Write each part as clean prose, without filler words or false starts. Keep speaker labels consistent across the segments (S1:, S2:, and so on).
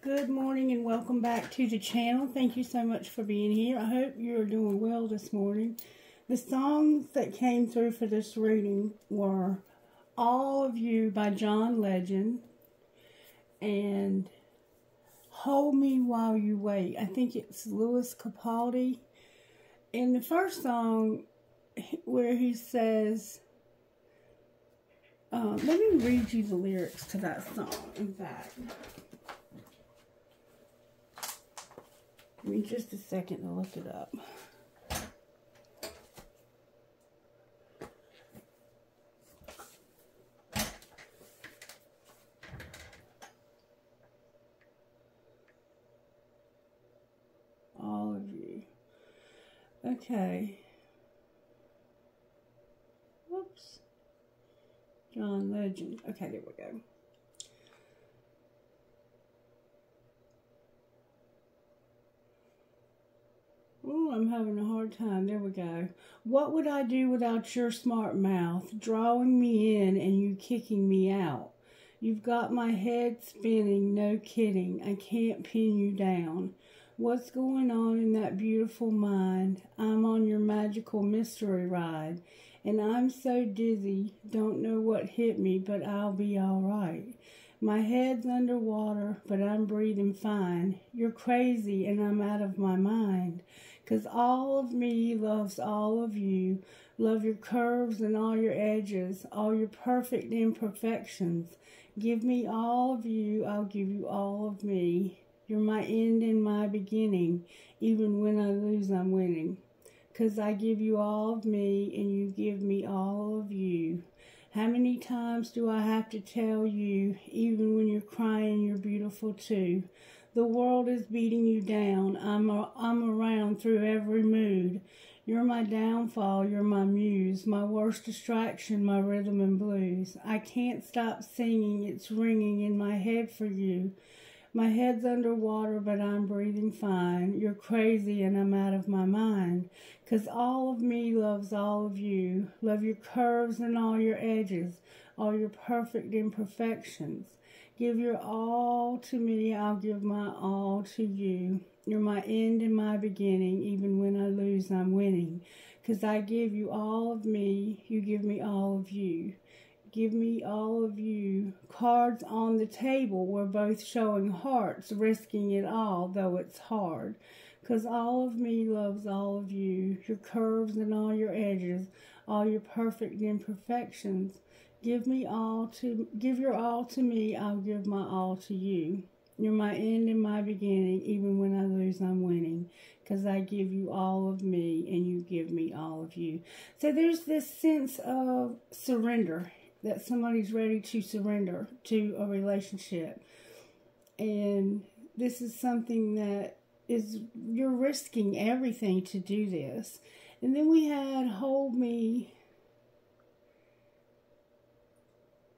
S1: Good morning and welcome back to the channel. Thank you so much for being here. I hope you're doing well this morning. The songs that came through for this reading were All of You by John Legend and Hold Me While You Wait. I think it's Lewis Capaldi. In the first song where he says, let me read you the lyrics to that song, in fact. Give me just a second to look it up. All of you. Okay. Whoops. John Legend. Okay, there we go. Oh, I'm having a hard time. There we go. What would I do without your smart mouth, drawing me in and you kicking me out? You've got my head spinning, no kidding. I can't pin you down. What's going on in that beautiful mind? I'm on your magical mystery ride, and I'm so dizzy, don't know what hit me, but I'll be all right. My head's underwater, but I'm breathing fine. You're crazy, and I'm out of my mind. 'Cause all of me loves all of you. Love your curves and all your edges, all your perfect imperfections. Give me all of you, I'll give you all of me. You're my end and my beginning. Even when I lose, I'm winning. 'Cause I give you all of me, and you give me all of you. How many times do I have to tell you, even when you're crying, you're beautiful too? The world is beating you down. I'm around through every mood. You're my downfall, you're my muse, my worst distraction, my rhythm and blues. I can't stop singing, it's ringing in my head for you. My head's underwater, but I'm breathing fine. You're crazy and I'm out of my mind. 'Cause all of me loves all of you. Love your curves and all your edges, all your perfect imperfections. Give your all to me, I'll give my all to you. You're my end and my beginning. Even when I lose, I'm winning. 'Cause I give you all of me, you give me all of you. Give me all of you. Cards on the table, we're both showing hearts, risking it all, though it's hard. 'Cause all of me loves all of you, your curves and all your edges, all your perfect imperfections. Give your all to me, I'll give my all to you. You're my end and my beginning, even when I lose, I'm winning. 'Cause I give you all of me, and you give me all of you. So there's this sense of surrender, that somebody's ready to surrender to a relationship. And this is something that you're risking everything to do this. And then we had Hold Me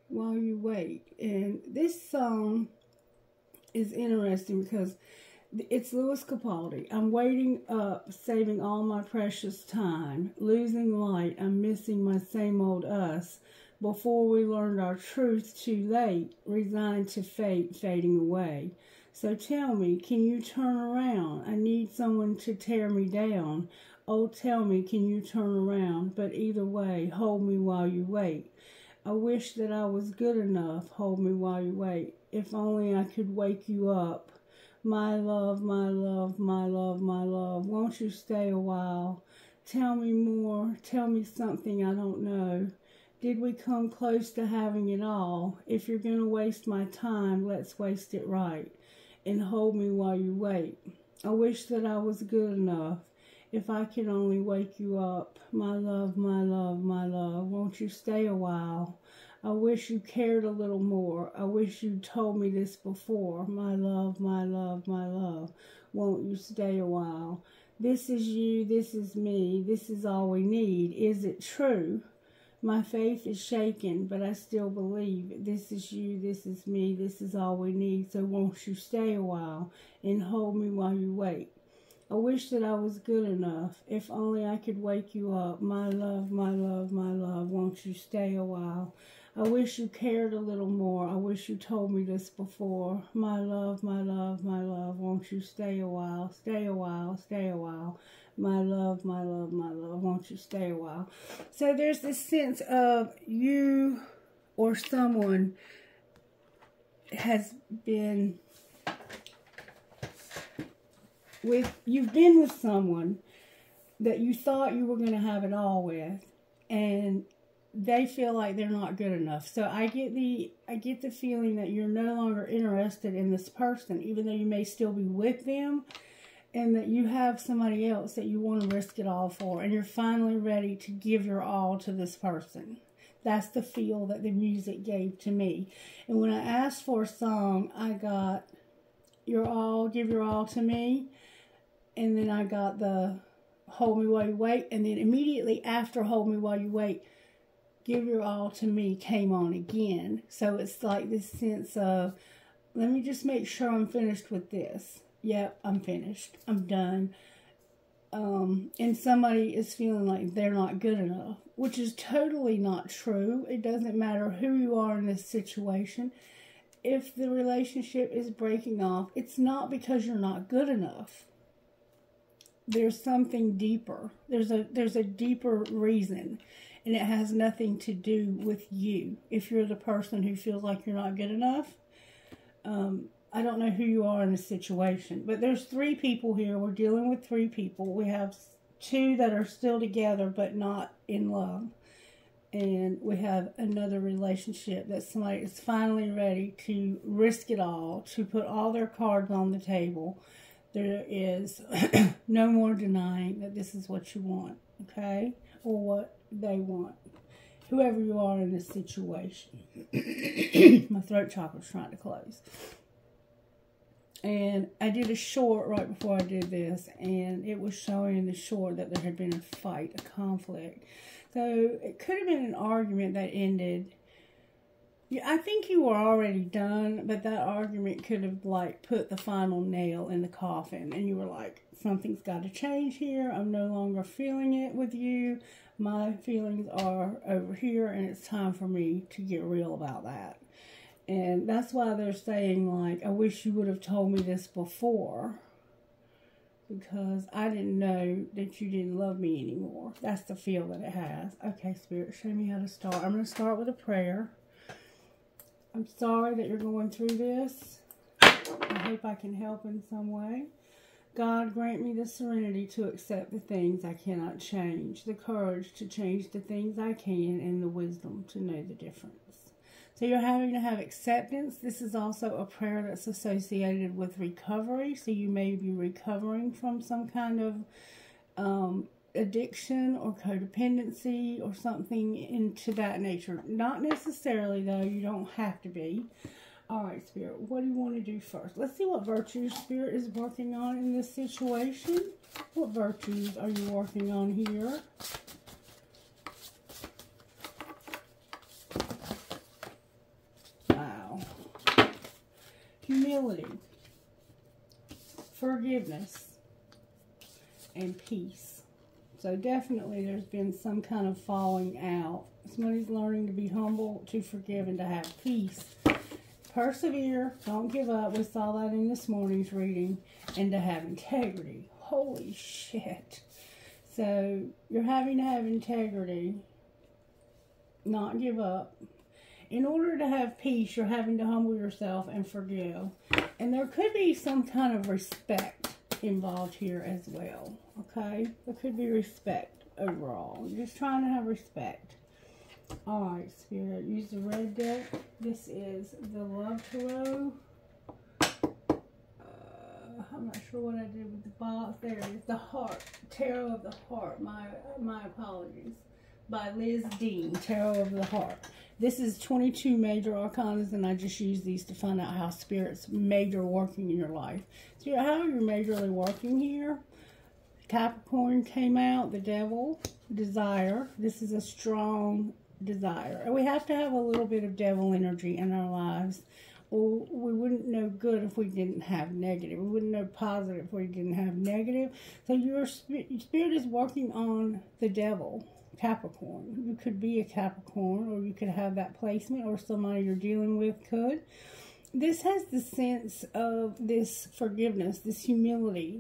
S1: While You Wait. And this song is interesting because it's Lewis Capaldi. I'm waiting up, saving all my precious time. Losing light, I'm missing my same old us. Before we learned our truth, too late. Resigned to fate, fading away. So tell me, can you turn around? I need someone to tear me down. Oh, tell me, can you turn around? But either way, hold me while you wait. I wish that I was good enough. Hold me while you wait. If only I could wake you up. My love, my love, my love, my love. Won't you stay a while? Tell me more. Tell me something I don't know. Did we come close to having it all? If you're going to waste my time, let's waste it right. And hold me while you wait. I wish that I was good enough. If I could only wake you up. My love, my love, my love. Won't you stay a while? I wish you cared a little more. I wish you'd told me this before. My love, my love, my love. Won't you stay a while? This is you, this is me. This is all we need. Is it true? My faith is shaken, but I still believe. This is you, this is me, this is all we need. So won't you stay a while and hold me while you wait? I wish that I was good enough. If only I could wake you up. My love, my love, my love. Won't you stay a while? I wish you cared a little more. I wish you told me this before. My love, my love, my love, won't you stay a while, stay a while, stay a while. My love, my love, my love, won't you stay a while. So there's this sense of you or someone has been you've been with someone that you thought you were going to have it all with, and they feel like they're not good enough. So I get the feeling that you're no longer interested in this person, even though you may still be with them, and that you have somebody else that you want to risk it all for, and you're finally ready to give your all to this person. That's the feel that the music gave to me. And when I asked for a song, I got Your All, Give Your All to Me, and then I got the Hold Me While You Wait, and then immediately after Hold Me While You Wait, Give Your All to Me came on again. So it's like this sense of, let me just make sure I'm finished with this. Yep, I'm finished. I'm done. And somebody is feeling like they're not good enough, which is totally not true. It doesn't matter who you are in this situation. If the relationship is breaking off, it's not because you're not good enough. There's something deeper. There's a deeper reason, and it has nothing to do with you. If you're the person who feels like you're not good enough, I don't know who you are in this situation, but there's 3 people here. We're dealing with 3 people. We have 2 that are still together but not in love. And we have another relationship that somebody is finally ready to risk it all, to put all their cards on the table. There is no more denying that this is what you want, okay? Or what they want. Whoever you are in this situation. My throat chakra's trying to close. And I did a short right before I did this, and it was showing in the short that there had been a fight, a conflict. So it could have been an argument that ended. Yeah, I think you were already done, but that argument could have like put the final nail in the coffin, and you were like, something's got to change here. I'm no longer feeling it with you. My feelings are over here, and it's time for me to get real about that. And that's why they're saying, like, I wish you would have told me this before, because I didn't know that you didn't love me anymore. That's the feel that it has. Okay, Spirit, show me how to start. I'm going to start with a prayer. I'm sorry that you're going through this. I hope I can help in some way. God, grant me the serenity to accept the things I cannot change, the courage to change the things I can, and the wisdom to know the difference. So you're having to have acceptance. This is also a prayer that's associated with recovery. So you may be recovering from some kind of addiction or codependency or something into that nature. Not necessarily, though. You don't have to be. All right, Spirit, what do you want to do first? Let's see what virtues Spirit is working on in this situation. What virtues are you working on here? Humility, forgiveness, and peace. So definitely there's been some kind of falling out. Somebody's learning to be humble, to forgive, and to have peace. Persevere, don't give up. We saw that in this morning's reading. And to have integrity. Holy shit. So you're having to have integrity, not give up. In order to have peace, you're having to humble yourself and forgive. And there could be some kind of respect involved here as well. Okay? There could be respect overall. You're just trying to have respect. Alright, Spirit. Use the red deck. This is the Love Tarot. I'm not sure what I did with the box. There it is. The Heart. Tarot of the Heart. My apologies. By Liz Dean. Tarot of the Heart. This is 22 major arcanas, and I just use these to find out how Spirit's major working in your life. So how you're majorly working here. Capricorn came out, the Devil, Desire. This is a strong desire. And we have to have a little bit of devil energy in our lives. Well, we wouldn't know good if we didn't have negative. We wouldn't know positive if we didn't have negative. So your spirit is working on the devil Capricorn. You could be a Capricorn, or you could have that placement, or somebody you're dealing with could. This has the sense of this forgiveness, this humility,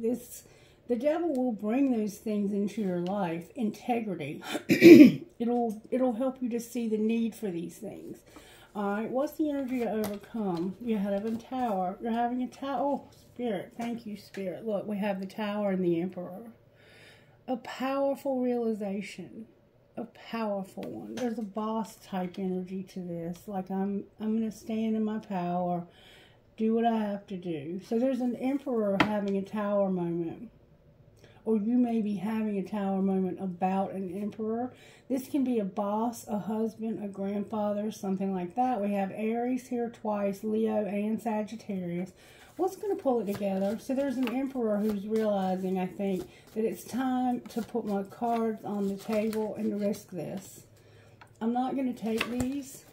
S1: the devil will bring those things into your life. Integrity. It'll help you to see the need for these things. Alright, what's the energy to overcome? You have a tower. You're having a tower. Oh, Spirit. Thank you, Spirit. Look, we have the tower and the Emperor. A powerful realization. A powerful one. There's a boss type energy to this. Like, I'm going to stand in my power. Do what I have to do. So there's an Emperor having a tower moment. Or you may be having a tower moment about an Emperor. This can be a boss, a husband, a grandfather, something like that. We have Aries here twice, Leo and Sagittarius. What's going to pull it together? So there's an Emperor who's realizing, I think, that it's time to put my cards on the table and risk this. I'm not going to take these.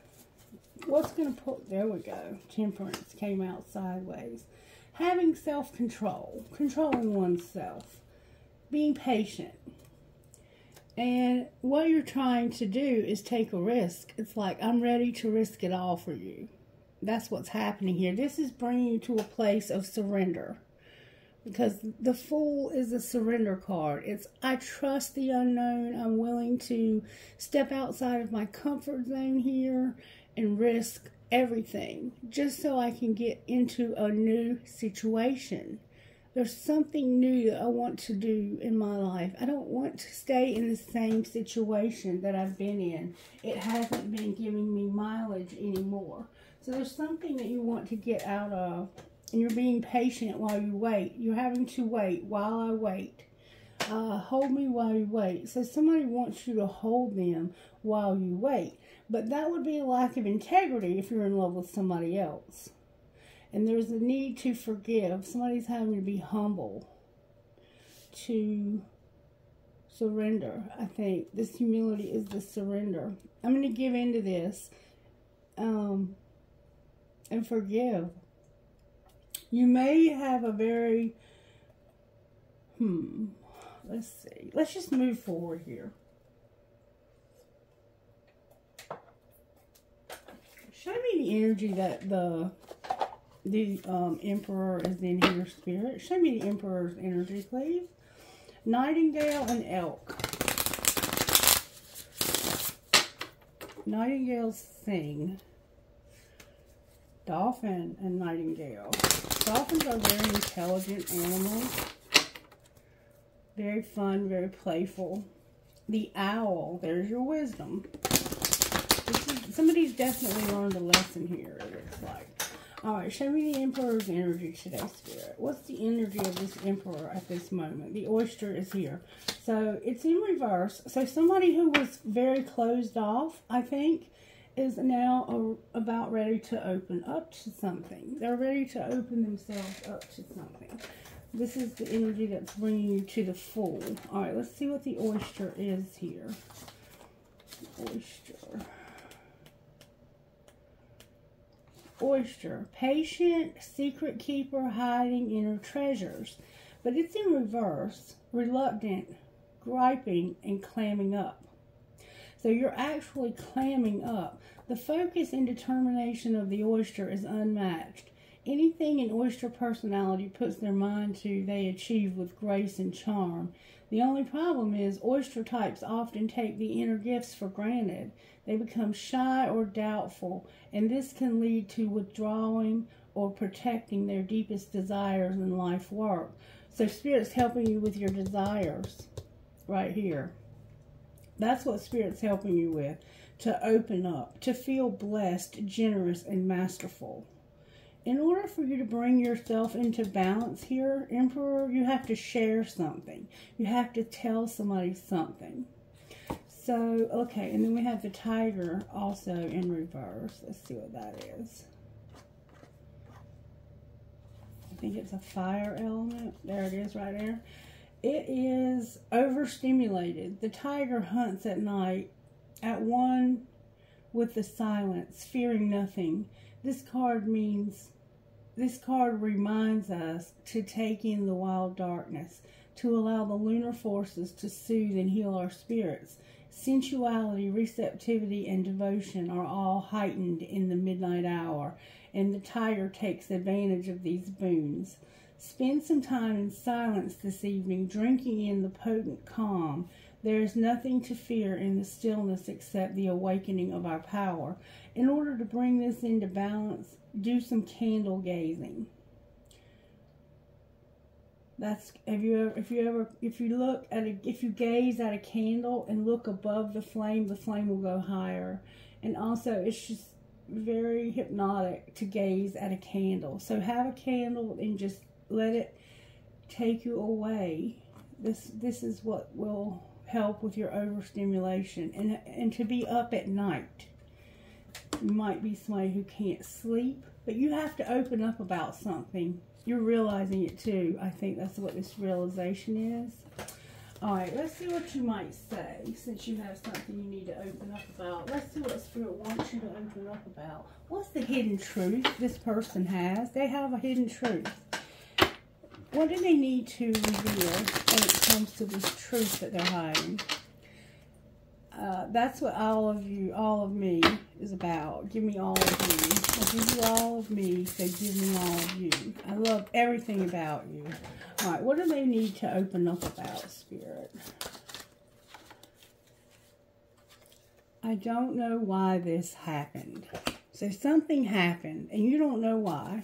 S1: What's going to pull? There we go. Temperance came out sideways. Having self-control. Controlling oneself. Being patient. And what you're trying to do is take a risk. It's like, I'm ready to risk it all for you. That's what's happening here. This is bringing you to a place of surrender. Because the Fool is a surrender card. It's, I trust the unknown. I'm willing to step outside of my comfort zone here and risk everything just so I can get into a new situation. There's something new that I want to do in my life. I don't want to stay in the same situation that I've been in. It hasn't been giving me mileage anymore. So there's something that you want to get out of, and you're being patient while you wait. You're having to wait while I wait. Hold me while you wait. So somebody wants you to hold them while you wait. But that would be a lack of integrity if you're in love with somebody else. And there's a need to forgive. Somebody's having to be humble, to surrender. I think this humility is the surrender. I'm going to give into this and forgive. You may have a very, let's see. Let's just move forward here. Show me the energy that the Emperor is in here, Spirit. Show me the Emperor's energy, please. Nightingale and Elk. Nightingales sing. Dolphin and Nightingale. Dolphins are very intelligent animals. Very fun, very playful. The Owl. There's your wisdom. Somebody's definitely learned a lesson here, it looks like. Alright, show me the Emperor's energy today, Spirit. What's the energy of this Emperor at this moment? The Oyster is here. So, it's in reverse. So, somebody who was very closed off, I think, is now about ready to open up to something. They're ready to open themselves up to something. This is the energy that's bringing you to the Fool. Alright, let's see what the Oyster is here. Oyster. Oyster, patient, secret keeper, hiding inner treasures. But it's in reverse, reluctant, griping, and clamming up. So you're actually clamming up. The focus and determination of the Oyster is unmatched. Anything an Oyster personality puts their mind to, they achieve with grace and charm. The only problem is Oyster types often take the inner gifts for granted. They become shy or doubtful, and this can lead to withdrawing or protecting their deepest desires in life work. So Spirit's helping you with your desires right here. That's what Spirit's helping you with, to open up, to feel blessed, generous, and masterful. In order for you to bring yourself into balance here, Emperor, you have to share something. You have to tell somebody something. So, okay, and then we have the Tiger also in reverse. Let's see what that is. I think it's a fire element. There it is right there. It is overstimulated. The Tiger hunts at night, at one with the silence, fearing nothing. This card reminds us to take in the wild darkness, to allow the lunar forces to soothe and heal our spirits. Sensuality, receptivity, and devotion are all heightened in the midnight hour, and the tiger takes advantage of these boons. Spend some time in silence this evening, drinking in the potent calm. There is nothing to fear in the stillness except the awakening of our power. In order to bring this into balance, do some candle gazing. That's if you gaze at a candle and look above the flame will go higher. And also, it's just very hypnotic to gaze at a candle. So have a candle and just let it take you away. This is what will help with your overstimulation and to be up at night. You might be somebody who can't sleep, but you have to open up about something. You're realizing it too. I think that's what this realization is. All right, let's see what you might say since you have something you need to open up about. Let's see what Spirit wants you to open up about. What's the hidden truth this person has? They have a hidden truth. What do they need to reveal when it comes to this truth that they're hiding? That's what all of me is about. Give me all of you. I'll give you all of me, so give me all of you. I love everything about you. All right, what do they need to open up about, Spirit? I don't know why this happened. So something happened, and you don't know why.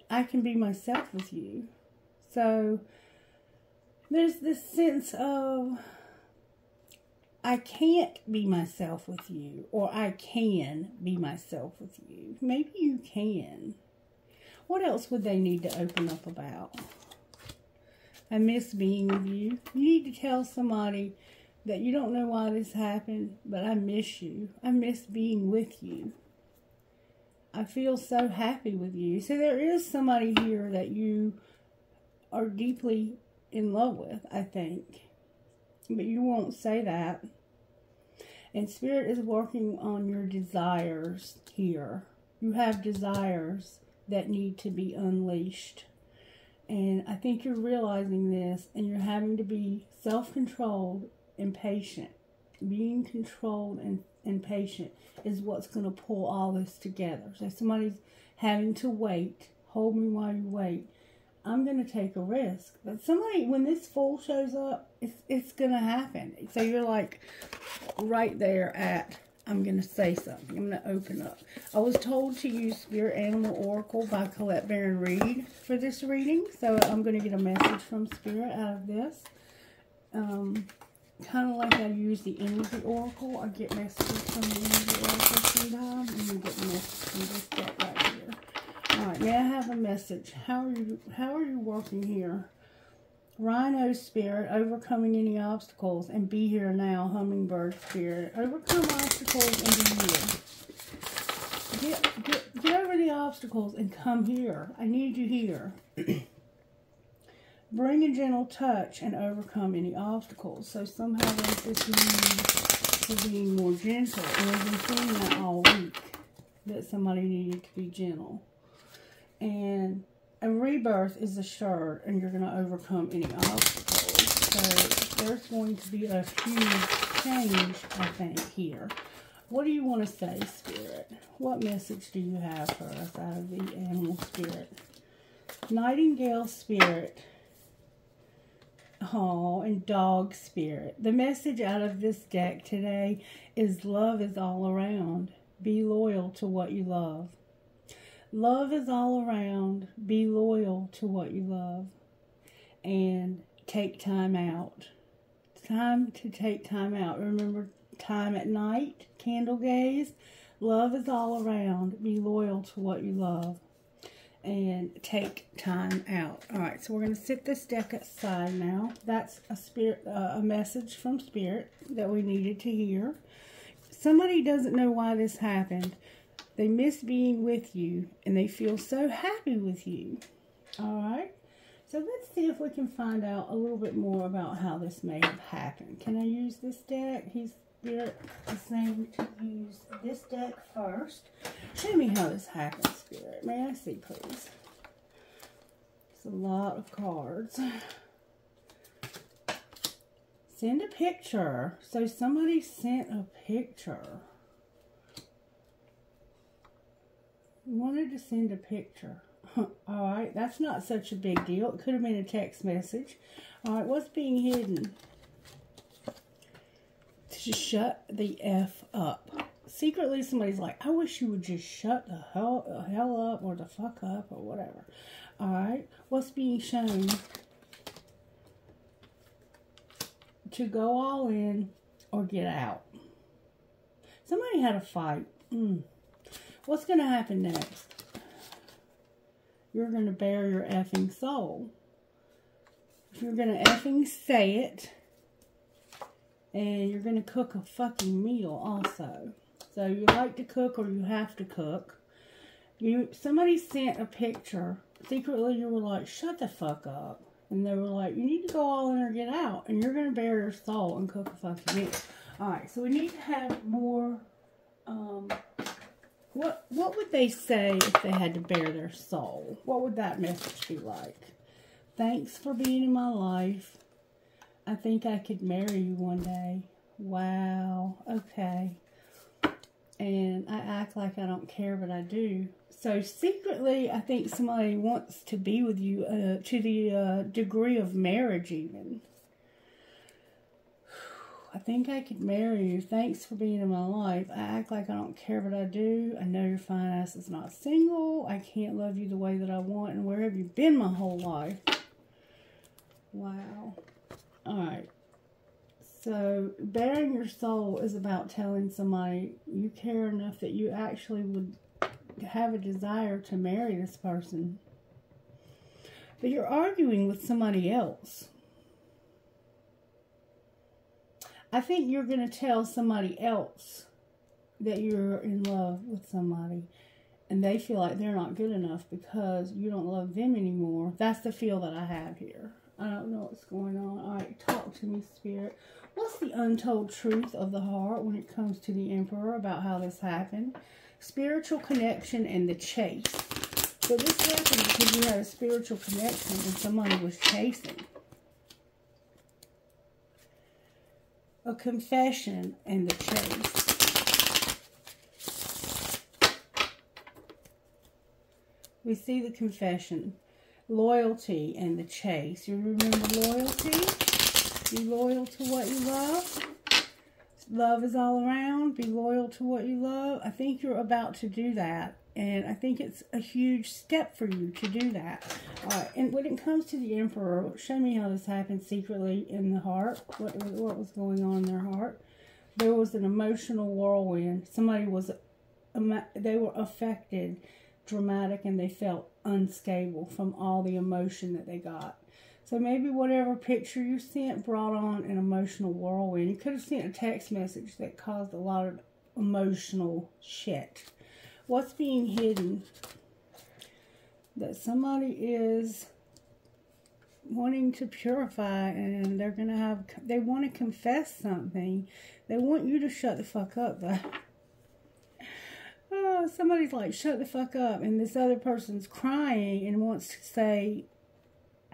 S1: I can be myself with you. So there's this sense of I can't be myself with you, or I can be myself with you. Maybe you can. What else would they need to open up about? I miss being with you. You need to tell somebody that you don't know why this happened, but I miss you. I miss being with you. I feel so happy with you. So there is somebody here that you are deeply in love with, I think. But you won't say that. And Spirit is working on your desires here. You have desires that need to be unleashed. And I think you're realizing this, and you're having to be self-controlled and patient. Being controlled and patient is what's going to pull all this together. So somebody's having to wait. Hold me while you wait. I'm going to take a risk. But somebody, when this Fool shows up, it's going to happen. So you're like right there at, I'm going to say something. I'm going to open up. I was told to use Spirit Animal Oracle by Colette Baron Reid for this reading. So I'm going to get a message from Spirit out of this. Kind of like I use the Energy Oracle. I get messages from the Energy Oracle sometimes. And you get messages from this deck right here. Alright, may I have a message? How are you working here? Rhino Spirit, overcoming any obstacles and be here now. Hummingbird Spirit, overcome obstacles and be here. Get over the obstacles and come here. I need you here. Bring a gentle touch and overcome any obstacles. So somehow there's this need for being more gentle. And we've been seeing that all week, that somebody needed to be gentle. And a rebirth is assured, and you're going to overcome any obstacles. So there's going to be a huge change, I think, here. What do you want to say, Spirit? What message do you have for us out of the Animal Spirit? Nightingale Spirit. Oh, and Dog Spirit. The message out of this deck today is love is all around. Be loyal to what you love. Love is all around. Be loyal to what you love. And take time out. It's time to take time out. Remember, time at night, candle gaze. Love is all around. Be loyal to what you love. And take time out. All right, so we're going to sit this deck aside now. That's a message from Spirit that we needed to hear. Somebody doesn't know why this happened. They miss being with you, and they feel so happy with you. All right, so let's see if we can find out a little bit more about how this may have happened. Can I use this deck? Spirit is saying to use this deck first. Show me how this happened, Spirit. May I see, please? It's a lot of cards. Send a picture. So somebody sent a picture. Wanted to send a picture. Alright, that's not such a big deal. It could have been a text message. Alright, what's being hidden? To shut the F up. Secretly, somebody's like, I wish you would just shut the hell up or the fuck up or whatever. Alright, what's being shown? To go all in or get out. Somebody had a fight. What's going to happen next? You're going to bare your effing soul. You're going to effing say it. And you're going to cook a fucking meal also. So you like to cook or you have to cook. Somebody sent a picture. Secretly you were like, shut the fuck up. And they were like, you need to go all in or get out. And you're going to bare your soul and cook a fucking meal. Alright, so we need to have more... What would they say if they had to bare their soul? What would that message be like? Thanks for being in my life. I think I could marry you one day. Wow. Okay. And I act like I don't care, but I do. So secretly, I think somebody wants to be with you to the degree of marriage even. I think I could marry you. Thanks for being in my life. I act like I don't care, but I do. I know your fine ass is not single. I can't love you the way that I want. And where have you been my whole life? Wow. Alright. So, bearing your soul is about telling somebody you care enough that you actually would have a desire to marry this person. But you're arguing with somebody else. I think you're going to tell somebody else that you're in love with somebody. And they feel like they're not good enough because you don't love them anymore. That's the feel that I have here. I don't know what's going on. Alright, talk to me, Spirit. What's the untold truth of the heart when it comes to the Emperor about how this happened? Spiritual connection and the chase. So this happened because you had a spiritual connection and somebody was chasing. A confession and the chase. We see the confession. Loyalty and the chase. You remember loyalty? Be loyal to what you love. Love is all around. Be loyal to what you love. I think you're about to do that. And I think it's a huge step for you to do that. Alright, and when it comes to the Emperor, show me how this happened secretly in the heart. What was going on in their heart? There was an emotional whirlwind. Somebody was, they were affected, dramatic, and they felt unstable from all the emotion that they got. So maybe whatever picture you sent brought on an emotional whirlwind. You could have sent a text message that caused a lot of emotional shit. What's being hidden? That somebody is wanting to purify and they're going to have, they want to confess something. They want you to shut the fuck up though. Oh, somebody's like, shut the fuck up. And this other person's crying and wants to say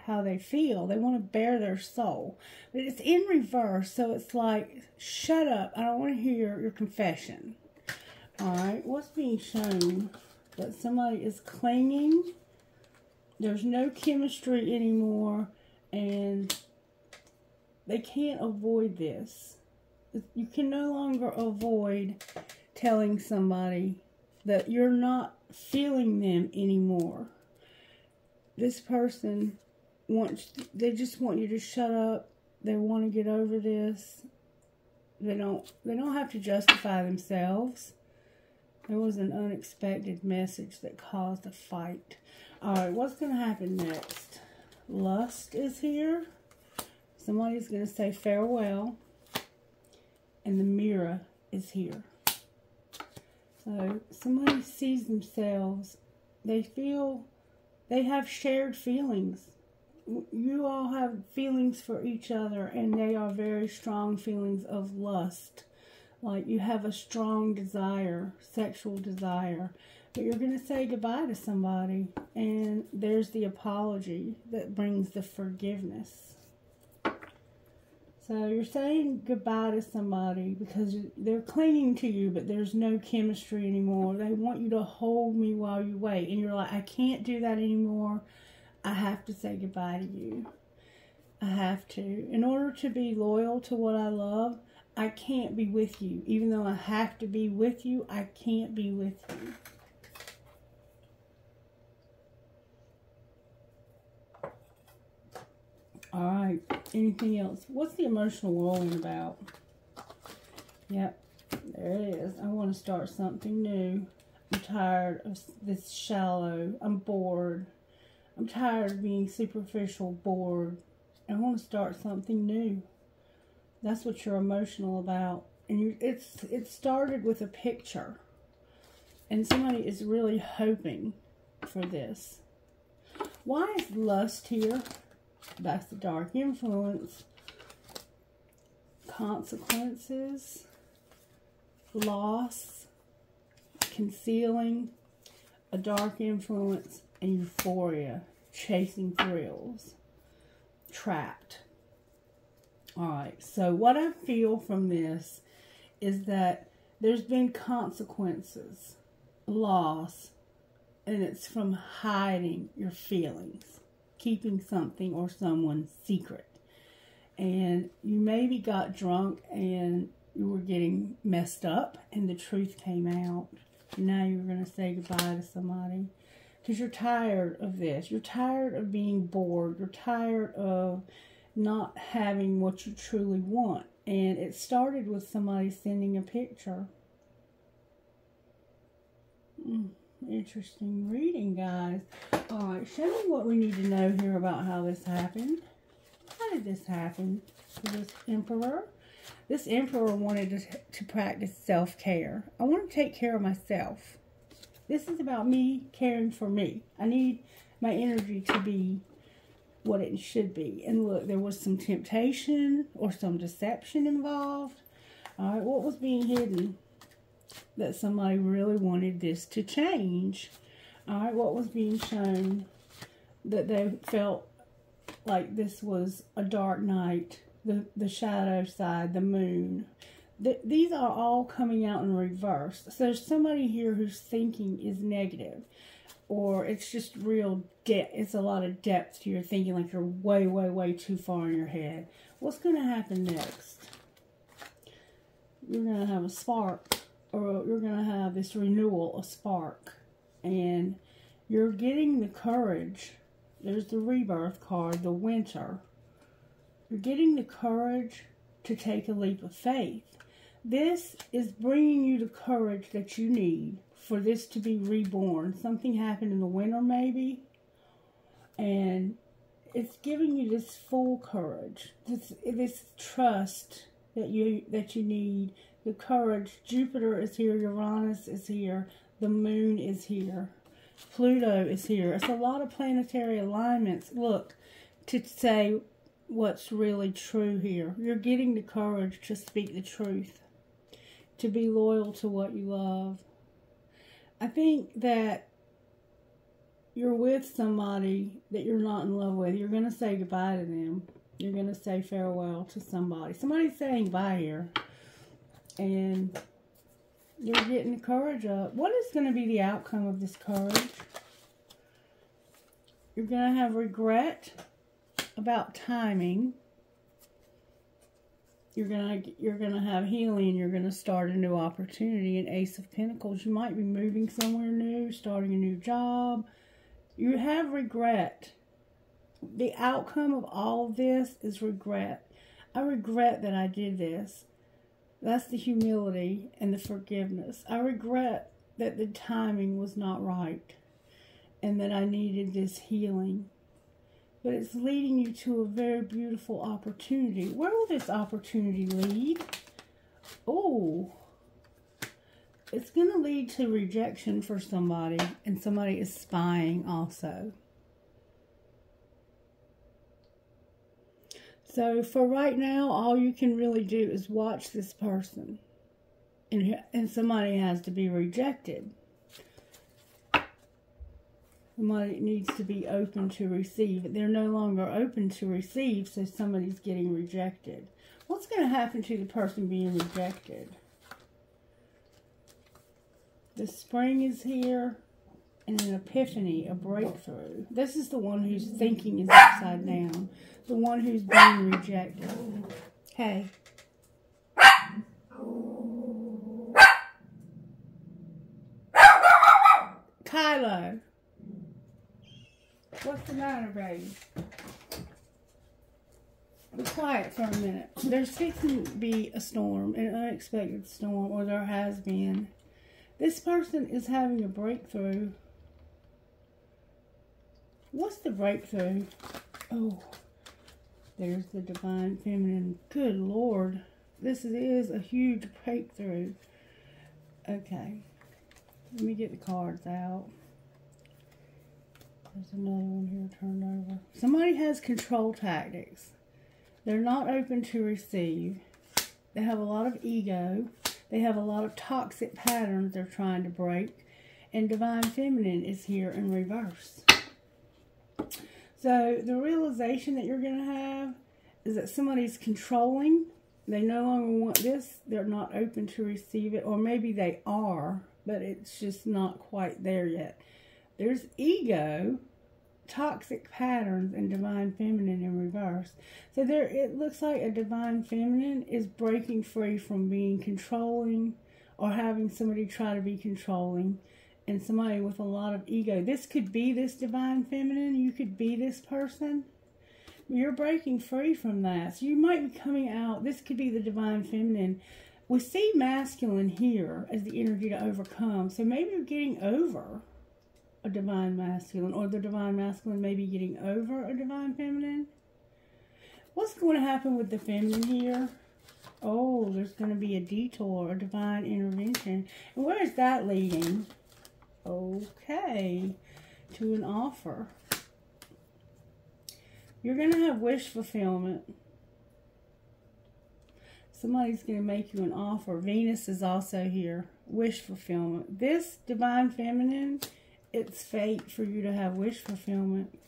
S1: how they feel. They want to bare their soul. But it's in reverse. So it's like, shut up. I don't want to hear your confession. Alright, what's being shown? That somebody is clinging. There's no chemistry anymore. And they can't avoid this. You can no longer avoid telling somebody that you're not feeling them anymore. This person they just want you to shut up. They want to get over this. They don't have to justify themselves. There was an unexpected message that caused a fight. Alright, what's going to happen next? Lust is here. Somebody's going to say farewell. And the mirror is here. So, somebody sees themselves. They have shared feelings. You all have feelings for each other. And they are very strong feelings of lust. Like you have a strong desire, sexual desire. But you're going to say goodbye to somebody. And there's the apology that brings the forgiveness. So you're saying goodbye to somebody because they're clinging to you, but there's no chemistry anymore. They want you to hold me while you wait. And you're like, I can't do that anymore. I have to say goodbye to you. I have to. In order to be loyal to what I love, I can't be with you. Even though I have to be with you, I can't be with you. All right. Anything else? What's the emotional whirlwind about? Yep. There it is. I want to start something new. I'm tired of this shallow. I'm bored. I'm tired of being superficial, bored. I want to start something new. That's what you're emotional about. And it started with a picture. And somebody is really hoping for this. Why is lust here? That's the dark influence. Consequences. Loss. Concealing. A dark influence. And euphoria. Chasing thrills. Trapped. Alright, so what I feel from this is that there's been consequences, loss, and it's from hiding your feelings, keeping something or someone secret. And you maybe got drunk and you were getting messed up and the truth came out. And now you're going to say goodbye to somebody because you're tired of this. You're tired of being bored. You're tired of not having what you truly want. And it started with somebody sending a picture. Interesting reading, guys. Alright, show me what we need to know here about how this happened. How did this happen to this emperor? This emperor wanted to practice self-care. I want to take care of myself. This is about me caring for me. I need my energy to be what it should be. And look, there was some temptation or some deception involved. All right, what was being hidden? That somebody really wanted this to change. All right, what was being shown? That they felt like this was a dark night, the shadow side, the moon. These are all coming out in reverse. So there's somebody here whose thinking is negative. Or it's just real depth. It's a lot of depth to your thinking, like you're way, way, way too far in your head. What's going to happen next? You're going to have a spark, or you're going to have this renewal, a spark. And you're getting the courage. There's the rebirth card, the winter. You're getting the courage to take a leap of faith. This is bringing you the courage that you need for this to be reborn. Something happened in the winter maybe, and it's giving you this full courage, this trust that you need, the courage. Jupiter is here, Uranus is here, the moon is here, Pluto is here. It's a lot of planetary alignments, look, to say what's really true here. You're getting the courage to speak the truth, to be loyal to what you love. I think that you're with somebody that you're not in love with. You're going to say goodbye to them. You're going to say farewell to somebody. Somebody's saying bye here. And you're getting the courage up. What is going to be the outcome of this courage? You're going to have regret about timing. You're gonna have healing. You're gonna start a new opportunity. An Ace of Pentacles. You might be moving somewhere new, starting a new job. You have regret. The outcome of all of this is regret. I regret that I did this. That's the humility and the forgiveness. I regret that the timing was not right and that I needed this healing. But it's leading you to a very beautiful opportunity. Where will this opportunity lead? Oh, it's going to lead to rejection for somebody, and somebody is spying also. So for right now, all you can really do is watch this person, and somebody has to be rejected. Somebody needs to be open to receive. They're no longer open to receive, so somebody's getting rejected. What's going to happen to the person being rejected? The spring is here, and an epiphany, a breakthrough. This is the one whose thinking is upside down. The one who's being rejected. Hey. Kylo. What's the matter, baby? Be quiet for a minute. There's fixing to be a storm, an unexpected storm, or there has been. This person is having a breakthrough. What's the breakthrough? Oh, there's the divine feminine. Good Lord. This is a huge breakthrough. Okay. Let me get the cards out. There's another one here turned over. Somebody has control tactics. They're not open to receive. They have a lot of ego. They have a lot of toxic patterns they're trying to break. And divine feminine is here in reverse. So the realization that you're going to have is that somebody's controlling. They no longer want this. They're not open to receive it. Or maybe they are, but it's just not quite there yet. There's ego, toxic patterns, and divine feminine in reverse. So there, it looks like a divine feminine is breaking free from being controlling or having somebody try to be controlling, and somebody with a lot of ego. This could be this divine feminine. You could be this person. You're breaking free from that. So you might be coming out. This could be the divine feminine. We see masculine here as the energy to overcome. So maybe you're getting over a divine masculine, or the divine masculine may be getting over a divine feminine. What's going to happen with the feminine here? Oh, there's going to be a detour, a divine intervention. And where is that leading? Okay, to an offer. You're going to have wish fulfillment. Somebody's going to make you an offer. Venus is also here. Wish fulfillment. This divine feminine, it's fate for you to have wish fulfillment.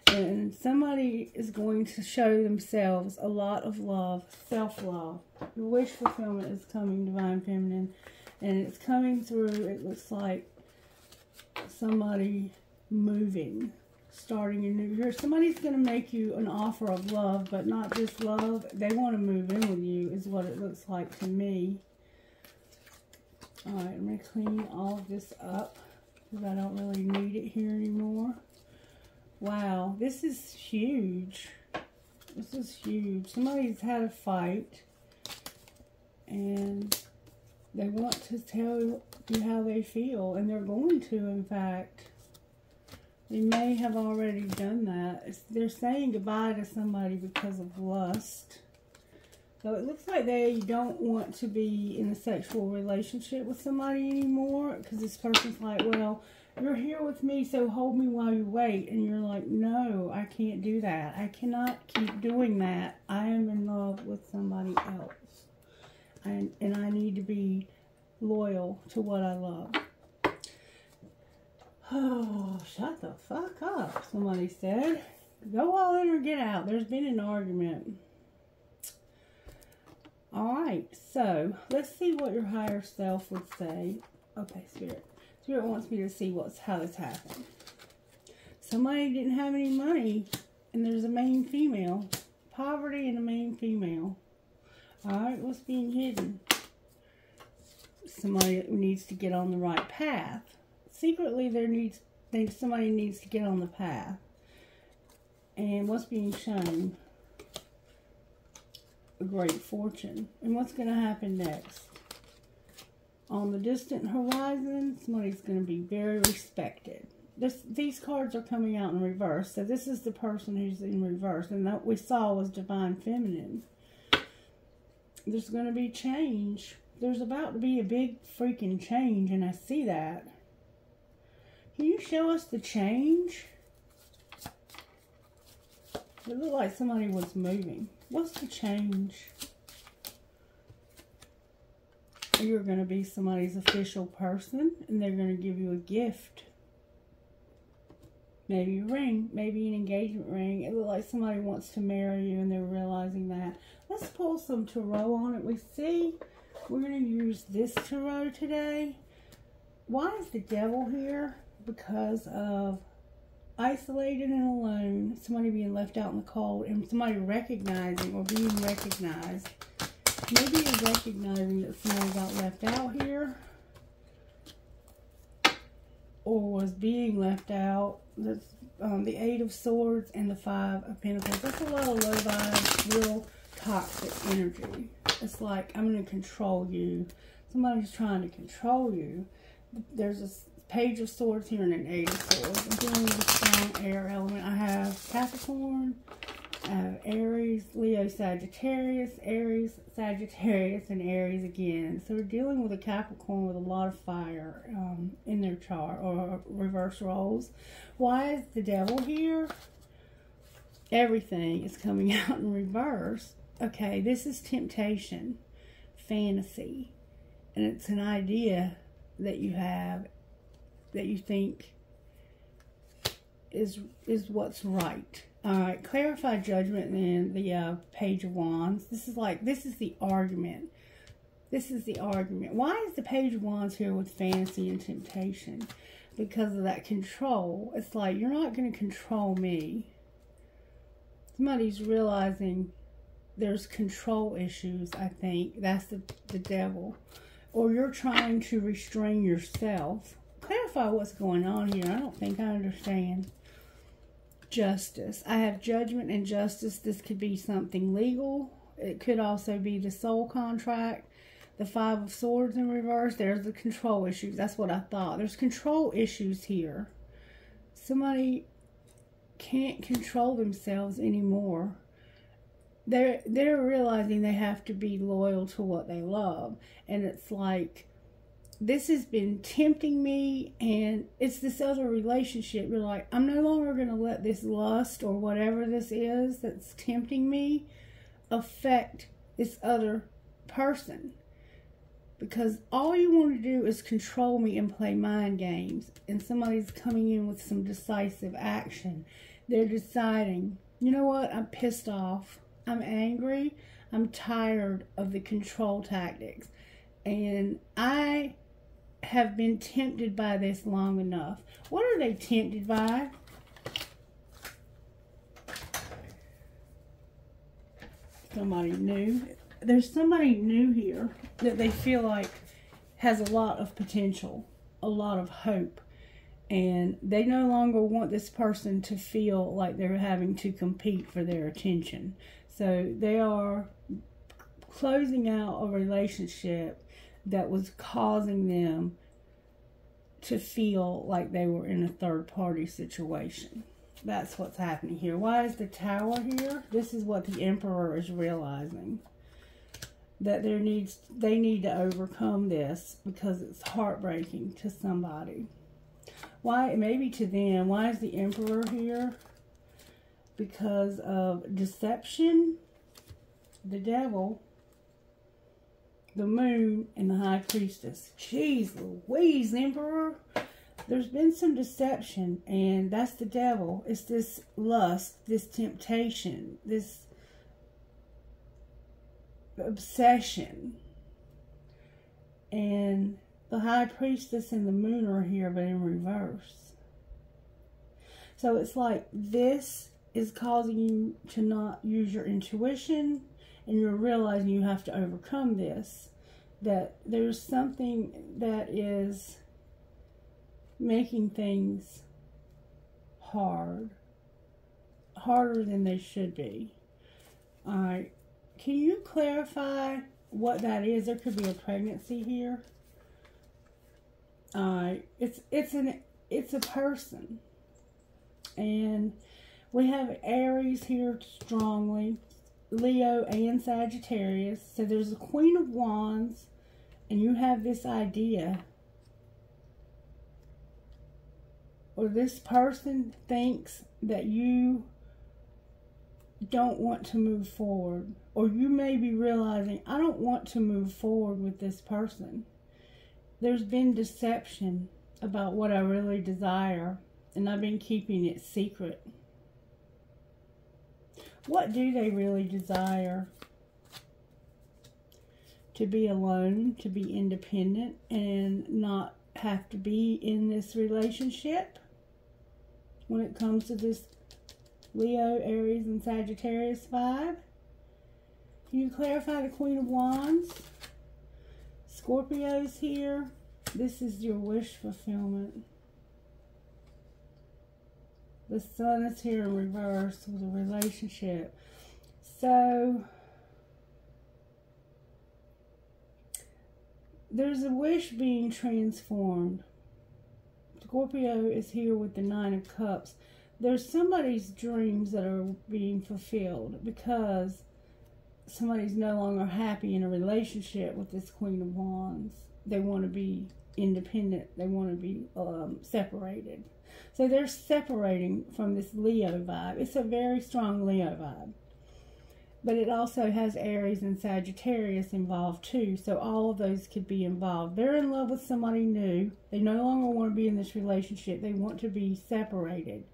S1: And somebody is going to show themselves a lot of love, self-love. Your wish fulfillment is coming, divine feminine. And it's coming through, it looks like somebody moving, starting a new year. Somebody's going to make you an offer of love, but not just love. They want to move in with you is what it looks like to me. Alright, I'm going to clean all of this up because I don't really need it here anymore. Wow, this is huge. This is huge. Somebody's had a fight and they want to tell you how they feel, and they're going to, in fact. They may have already done that. They're saying goodbye to somebody because of lust. So it looks like they don't want to be in a sexual relationship with somebody anymore, because this person's like, well, you're here with me, so hold me while you wait. And you're like, no, I can't do that. I cannot keep doing that. I am in love with somebody else. And I need to be loyal to what I love. Oh, shut the fuck up, somebody said. Go all in or get out. There's been an argument. Alright, so let's see what your higher self would say. Okay, Spirit. Spirit wants me to see how this happened. Somebody didn't have any money, and there's a main female. Poverty and a main female. Alright, what's being hidden? Somebody needs to get on the right path. Secretly, somebody needs to get on the path. And what's being shown? A great fortune. And what's going to happen next? On the distant horizon, somebody's going to be very respected. These cards are coming out in reverse. So this is the person who's in reverse. And that we saw was divine feminine. There's going to be change. There's about to be a big freaking change, and I see that. Can you show us the change? It looked like somebody was moving. What's the change? You're going to be somebody's official person, and they're going to give you a gift. Maybe a ring, maybe an engagement ring. It looks like somebody wants to marry you and they're realizing that. Let's pull some tarot on it. We see we're going to use this tarot today. Why is the devil here? Because of isolated and alone, somebody being left out in the cold, and somebody recognizing or being recognized. Maybe you're recognizing that somebody got left out here or was being left out. That's the Eight of Swords and the Five of Pentacles. That's a lot of low vibe, real toxic energy. It's like, I'm going to control you. Somebody's trying to control you. There's a Page of Swords here and an Eight of Swords. I'm dealing with a strong air element. I have Capricorn, I have Aries, Leo, Sagittarius, Aries, Sagittarius, and Aries again. So we're dealing with a Capricorn with a lot of fire in their chart, or reverse roles. Why is the devil here? Everything is coming out in reverse. Okay, this is temptation, fantasy, and it's an idea that you have that you think is what's right. All right, clarify judgment and the Page of Wands. This is the argument. This is the argument. Why is the Page of Wands here with fantasy and temptation? Because of that control. It's like, you're not going to control me. Somebody's realizing there's control issues, I think. That's the devil. Or you're trying to restrain yourself. Clarify what's going on here. I don't think I understand. Justice. I have judgment and justice. This could be something legal. It could also be the soul contract. The Five of Swords in reverse. There's the control issues. That's what I thought. There's control issues here. Somebody can't control themselves anymore. They're realizing they have to be loyal to what they love. And it's like, this has been tempting me, and it's this other relationship. You're like, I'm no longer going to let this lust or whatever this is that's tempting me affect this other person. Because all you want to do is control me and play mind games. And somebody's coming in with some decisive action. They're deciding, you know what, I'm pissed off. I'm angry. I'm tired of the control tactics. And I have been tempted by this long enough. What are they tempted by? Somebody new. There's somebody new here that they feel like has a lot of potential, a lot of hope. And they no longer want this person to feel like they're having to compete for their attention. So they are closing out a relationship that was causing them to feel like they were in a third-party situation. That's what's happening here. Why is the Tower here? This is what the Emperor is realizing. That they need to overcome this because it's heartbreaking to somebody. Why? Maybe to them. Why is the Emperor here? Because of deception, the devil, the Moon, and the High Priestess. Jeez Louise, Emperor. There's been some deception, and that's the devil. It's this lust, this temptation, this obsession. And the High Priestess and the Moon are here, but in reverse. So it's like this is causing you to not use your intuition, and you're realizing you have to overcome this. That there's something that is making things harder than they should be. Alright, can you clarify what that is? There could be a pregnancy here. It's a person. And we have Aries here strongly, Leo and Sagittarius. So there's a Queen of Wands, and you have this idea, or this person thinks that you don't want to move forward, or you may be realizing, I don't want to move forward with this person. There's been deception about what I really desire. and I've been keeping it secret. What do they really desire? To be alone, to be independent, and not have to be in this relationship when it comes to this Leo, Aries, and Sagittarius vibe. Can you clarify the Queen of Wands? Scorpio's here. This is your wish fulfillment. The Sun is here in reverse with a relationship. So, there's a wish being transformed. Scorpio is here with the Nine of Cups. There's somebody's dreams that are being fulfilled because somebody's no longer happy in a relationship with this Queen of Wands. They want to be independent. They want to be separated. So they're separating from this Leo vibe. It's a very strong Leo vibe. But it also has Aries and Sagittarius involved too. So all of those could be involved. They're in love with somebody new. They no longer want to be in this relationship. They want to be separated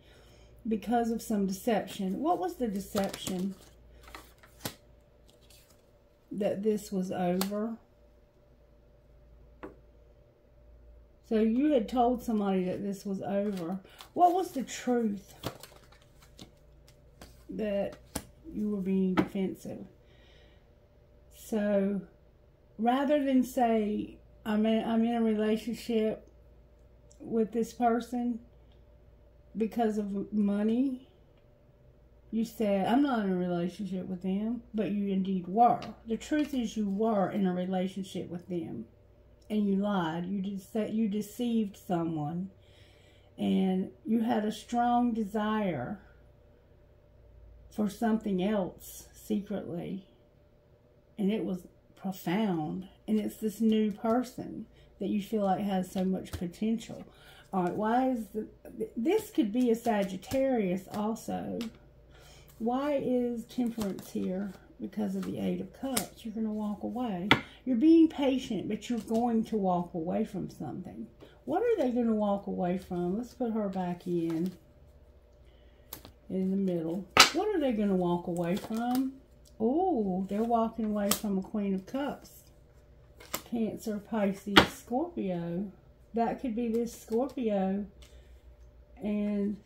S1: because of some deception. What was the deception? That this was over. So you had told somebody that this was over. What was the truth? That you were being defensive. So rather than say, I'm in a relationship with this person because of money, you said, I'm not in a relationship with them, but you indeed were. The truth is you were in a relationship with them. And you lied. You deceived someone. And you had a strong desire for something else secretly. And it was profound. And it's this new person that you feel like has so much potential. All right, why is this could be a Sagittarius also. Why is Temperance here? Because of the Eight of Cups. You're going to walk away. You're being patient, but you're going to walk away from something. What are they going to walk away from? Let's put her back in the middle. What are they going to walk away from? Oh, they're walking away from a Queen of Cups. Cancer, Pisces, Scorpio. That could be this Scorpio. And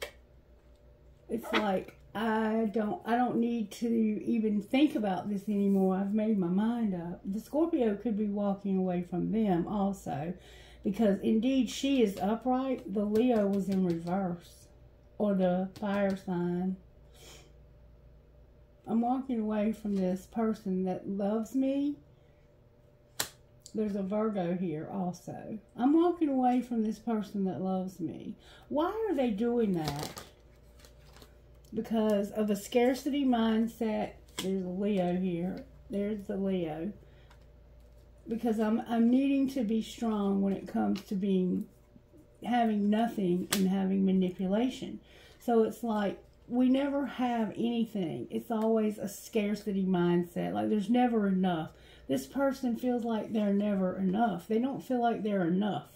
S1: it's like, I don't need to even think about this anymore. I've made my mind up. The Scorpio could be walking away from them also. Because indeed she is upright. The Leo was in reverse. Or the fire sign. I'm walking away from this person that loves me. There's a Virgo here also. I'm walking away from this person that loves me. Why are they doing that? Because of a scarcity mindset. There's a Leo here. There's the Leo. Because I'm needing to be strong when it comes to having nothing and having manipulation. So it's like we never have anything. It's always a scarcity mindset. Like there's never enough. This person feels like they're never enough. They don't feel like they're enough.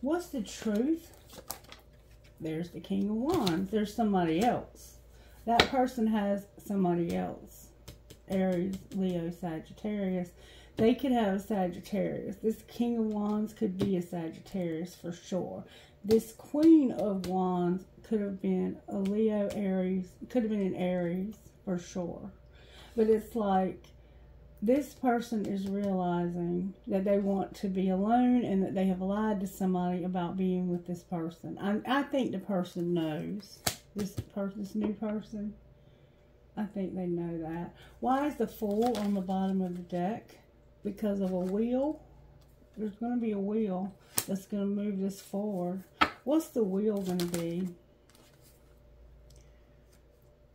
S1: What's the truth? There's the King of Wands. There's somebody else. That person has somebody else. Aries, Leo, Sagittarius. They could have a Sagittarius. This King of Wands could be a Sagittarius for sure. This Queen of Wands could have been a Leo, Aries. Could have been an Aries for sure. But it's like this person is realizing that they want to be alone and that they have lied to somebody about being with this person. I think the person knows. This new person. I think they know that. Why is the Fool on the bottom of the deck? Because of a wheel. There's going to be a wheel that's going to move this forward. What's the wheel going to be?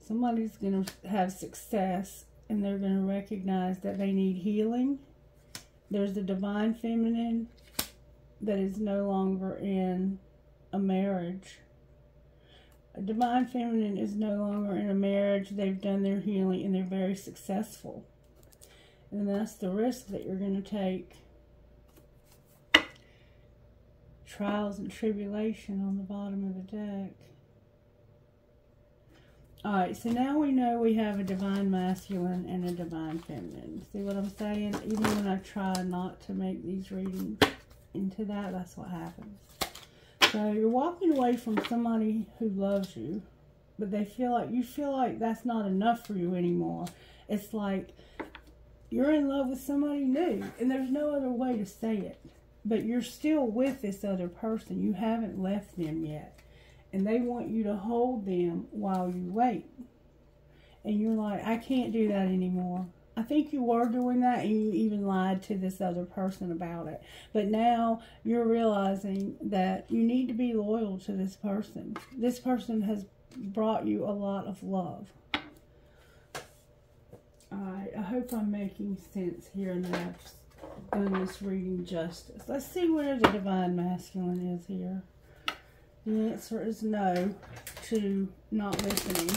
S1: Somebody's going to have success. And they're going to recognize that they need healing. There's the Divine Feminine that is no longer in a marriage. A Divine Feminine is no longer in a marriage. They've done their healing and they're very successful. And that's the risk that you're going to take. trials and tribulation on the bottom of the deck. Alright, so now we know we have a divine masculine and a divine feminine. See what I'm saying? Even when I try not to make these readings into that, that's what happens. So you're walking away from somebody who loves you, but you feel like that's not enough for you anymore. It's like you're in love with somebody new, and there's no other way to say it. But you're still with this other person. You haven't left them yet. And they want you to hold them while you wait. And you're like, I can't do that anymore. I think you were doing that, and you even lied to this other person about it. But now you're realizing that you need to be loyal to this person. This person has brought you a lot of love. Alright, I hope I'm making sense here and that I've done this reading justice. Let's see where the divine masculine is here. The answer is no to not listening.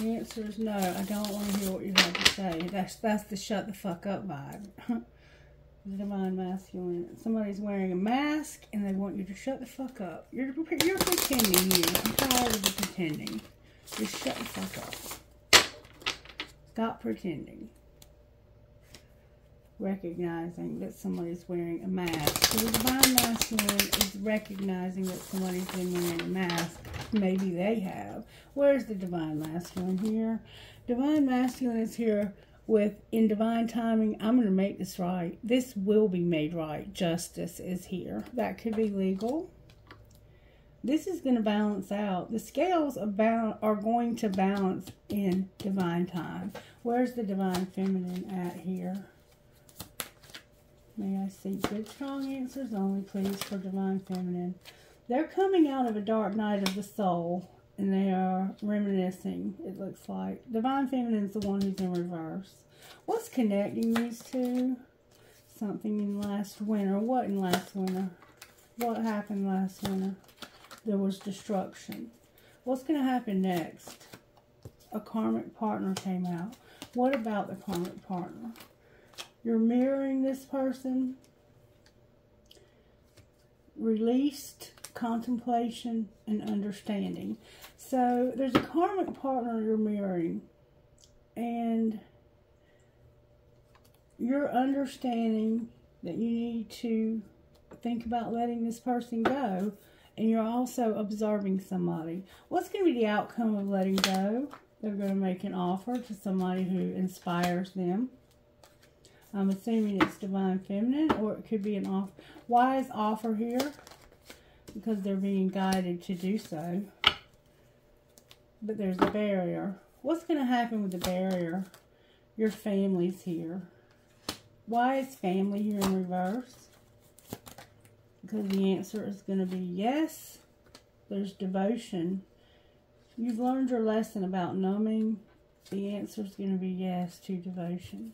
S1: The answer is no. I don't want to hear what you have to say. That's the shut the fuck up vibe. The divine masculine. Somebody's wearing a mask and they want you to shut the fuck up. You're pretending here. I'm tired of the pretending. Just shut the fuck up. Stop pretending. Recognizing that somebody's wearing a mask. So the divine masculine is recognizing that somebody's been wearing a mask. Maybe they have. Where's the divine masculine here? Divine masculine is here with, in divine timing, I'm going to make this right. This will be made right. Justice is here. That could be legal. This is going to balance out. The scales are going to balance in divine time. Where's the divine feminine at here? May I see good, strong answers only, please, for divine feminine. They're coming out of a dark night of the soul, and they are reminiscing, it looks like. Divine feminine is the one who's in reverse. What's connecting these two? Something in last winter. What in last winter? What happened last winter? There was destruction. What's going to happen next? A karmic partner came out. What about the karmic partner? You're mirroring this person. Released, contemplation, and understanding. So there's a karmic partner you're mirroring. And you're understanding that you need to think about letting this person go. And you're also observing somebody. What's going to be the outcome of letting go? They're going to make an offer to somebody who inspires them. I'm assuming it's divine feminine, or it could be an offer. Why is offer here? Because they're being guided to do so. But there's a barrier. What's going to happen with the barrier? Your family's here. Why is family here in reverse? Because the answer is going to be yes. There's devotion. You've learned your lesson about numbing. The answer is going to be yes to devotion.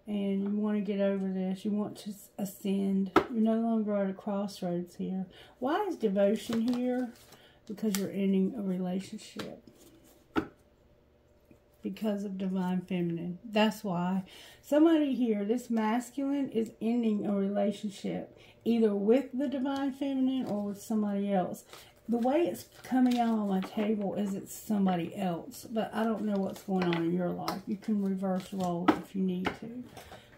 S1: And you want to get over this. You want to ascend. You're no longer at a crossroads here. Why is devotion here? Because you're ending a relationship. Because of divine feminine. That's why. Somebody here, this masculine, is ending a relationship. Either with the divine feminine or with somebody else. The way it's coming out on my table is it's somebody else. But I don't know what's going on in your life. You can reverse roles if you need to.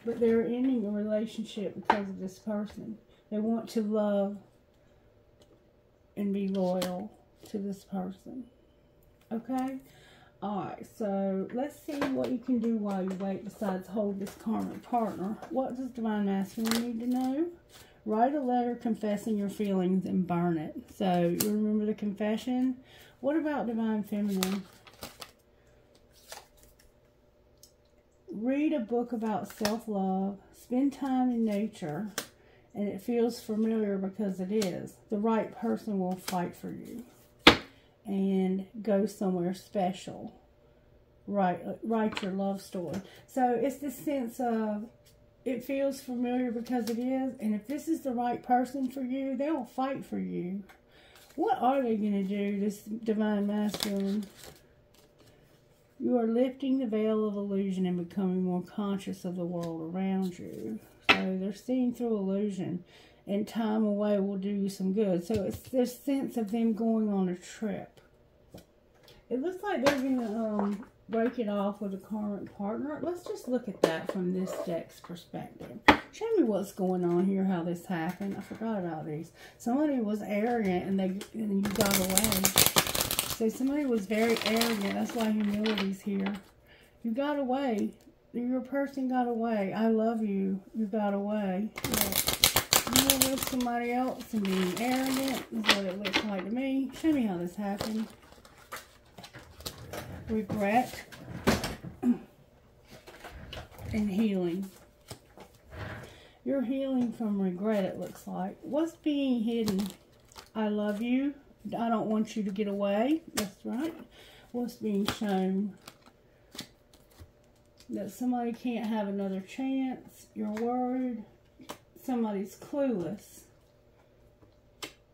S1: But they're ending a relationship because of this person. They want to love and be loyal to this person. Okay? Alright, so let's see what you can do while you wait besides hold this karmic partner. What does divine masculine need to know? Write a letter confessing your feelings and burn it. So, you remember the confession? What about divine feminine? Read a book about self-love. Spend time in nature. And it feels familiar because it is. The right person will fight for you. And go somewhere special. Write your love story. So, it's this sense of it feels familiar because it is. And if this is the right person for you, they'll fight for you. What are they going to do, this divine masculine? You are lifting the veil of illusion and becoming more conscious of the world around you. So they're seeing through illusion. And time away will do you some good. So it's this sense of them going on a trip. It looks like they're going to break it off with a current partner. Let's just look at that from this deck's perspective. Show me what's going on here, how this happened. I forgot about these. Somebody was arrogant and you got away. So somebody was very arrogant. That's why humility's here. You got away. Your person got away. I love you. You got away. Yeah. You were with somebody else and being arrogant is what it looks like to me. Show me how this happened. Regret and healing. You're healing from regret, it looks like. What's being hidden? I love you. I don't want you to get away. That's right. What's being shown? That somebody can't have another chance. You're worried. Somebody's clueless.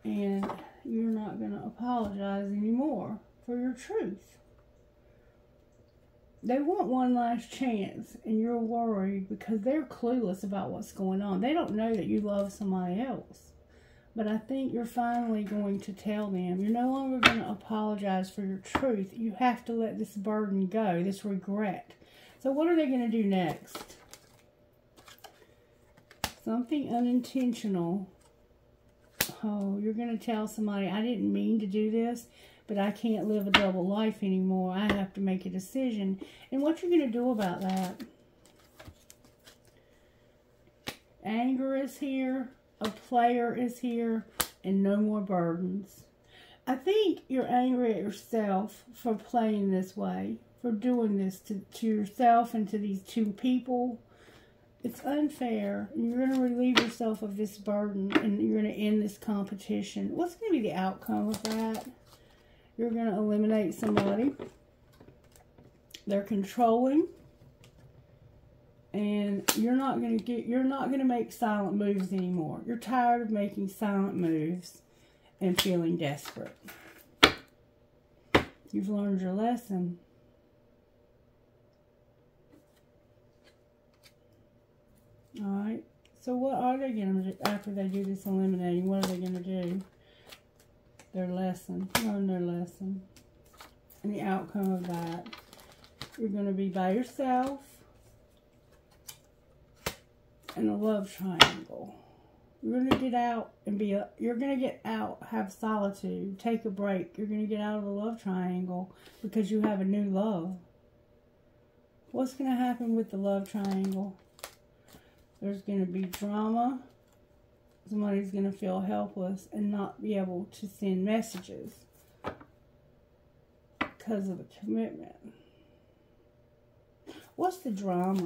S1: And you're not going to apologize anymore for your truth. They want one last chance, and you're worried because they're clueless about what's going on. They don't know that you love somebody else. But I think you're finally going to tell them. You're no longer going to apologize for your truth. You have to let this burden go, this regret. So what are they going to do next? Something unintentional. Oh, you're going to tell somebody, I didn't mean to do this, but I can't live a double life anymore. I have to make a decision. And what you're going to do about that? Anger is here. A player is here. And no more burdens. I think you're angry at yourself for playing this way. For doing this to yourself and to these two people. It's unfair. You're going to relieve yourself of this burden. And you're going to end this competition. What's going to be the outcome of that? You're going to eliminate somebody. They're controlling. And you're not going to make silent moves anymore. You're tired of making silent moves and feeling desperate. You've learned your lesson. Alright. So what are they going to do after they do this eliminating? What are they going to do? Their lesson. Learn their lesson. And the outcome of that. You're going to be by yourself. In a love triangle. You're going to get out and you're going to get out, have solitude, take a break. You're going to get out of the love triangle because you have a new love. What's going to happen with the love triangle? There's going to be drama. Somebody's going to feel helpless and not be able to send messages because of the commitment. What's the drama?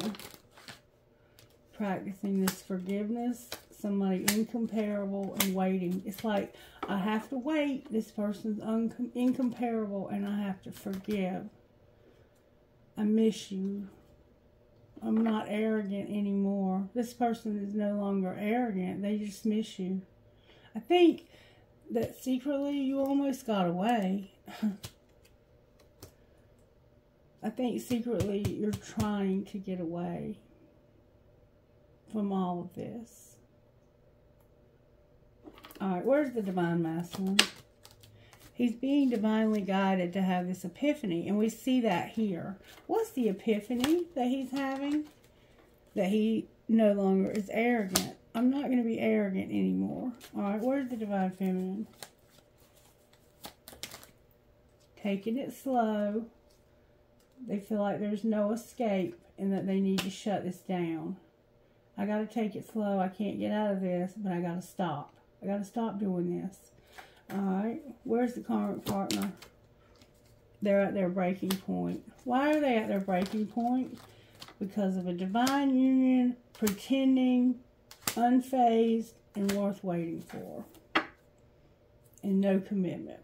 S1: Practicing this forgiveness. Somebody incomparable and waiting. It's like, I have to wait. This person's incomparable and I have to forgive. I miss you. I'm not arrogant anymore. This person is no longer arrogant. They just miss you. I think that secretly you almost got away. I think secretly you're trying to get away from all of this. Alright, where's the Divine Masculine? He's being divinely guided to have this epiphany, and we see that here. What's the epiphany that he's having? That he no longer is arrogant. I'm not going to be arrogant anymore. Alright, where's the Divine Feminine? Taking it slow. They feel like there's no escape and that they need to shut this down. I got to take it slow. I can't get out of this, but I got to stop. I got to stop doing this. Alright, where's the current partner? They're at their breaking point. Why are they at their breaking point? Because of a divine union, pretending, unfazed, and worth waiting for. And no commitment.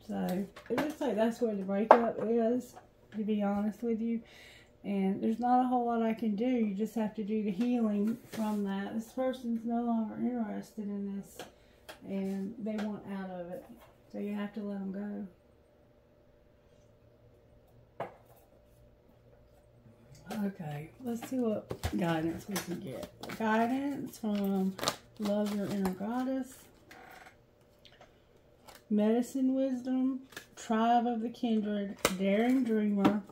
S1: So, it looks like that's where the breakup is, to be honest with you. And there's not a whole lot I can do. You just have to do the healing from that. This person's no longer interested in this. And they want out of it. So you have to let them go. Okay, let's see what guidance we can get. Guidance from Love Your Inner Goddess, Medicine Wisdom, Tribe of the Kindred, Daring Dreamer,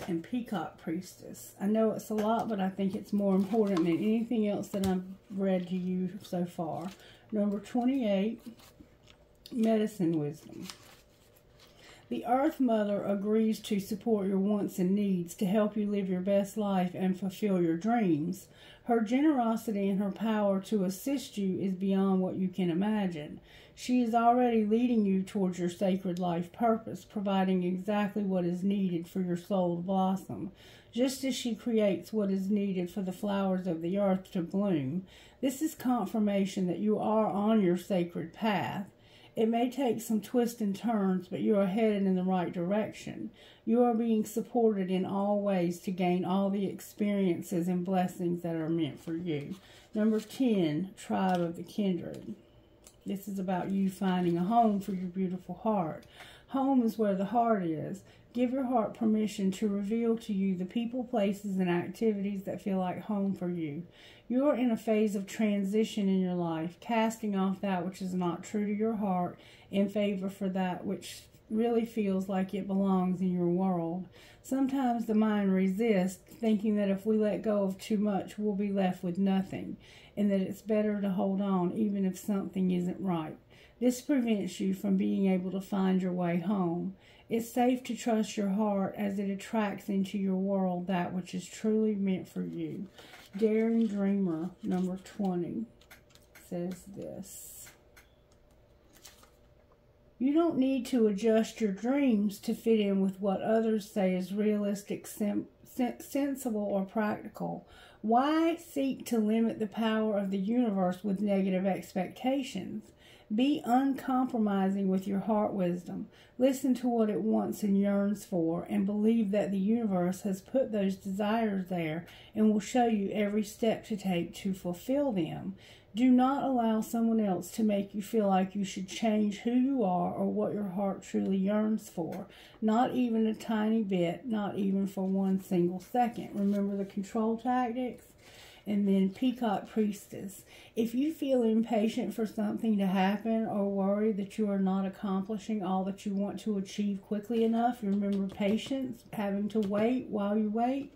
S1: and Peacock Priestess. I know it's a lot, but I think it's more important than anything else that I've read to you so far. Number 28, Medicine Wisdom. The Earth Mother agrees to support your wants and needs to help you live your best life and fulfill your dreams. Her generosity and her power to assist you is beyond what you can imagine. She is already leading you towards your sacred life purpose, providing exactly what is needed for your soul to blossom. Just as she creates what is needed for the flowers of the earth to bloom, this is confirmation that you are on your sacred path. It may take some twists and turns, but you are headed in the right direction. You are being supported in all ways to gain all the experiences and blessings that are meant for you. Number 10, Tribe of the Kindred. This is about you finding a home for your beautiful heart. Home is where the heart is. Give your heart permission to reveal to you the people, places, and activities that feel like home for you. You are in a phase of transition in your life, casting off that which is not true to your heart in favor for that which really feels like it belongs in your world. Sometimes the mind resists, thinking that if we let go of too much, we'll be left with nothing, and that it's better to hold on even if something isn't right. This prevents you from being able to find your way home. It's safe to trust your heart as it attracts into your world that which is truly meant for you. Daring Dreamer, number 20, says this. You don't need to adjust your dreams to fit in with what others say is realistic, sensible, or practical. Why seek to limit the power of the universe with negative expectations? Be uncompromising with your heart wisdom. Listen to what it wants and yearns for, and believe that the universe has put those desires there and will show you every step to take to fulfill them. Do not allow someone else to make you feel like you should change who you are or what your heart truly yearns for. Not even a tiny bit, not even for 1 single second. Remember the control tactics? And then Peacock Priestess. If you feel impatient for something to happen or worry that you are not accomplishing all that you want to achieve quickly enough, remember patience, having to wait while you wait.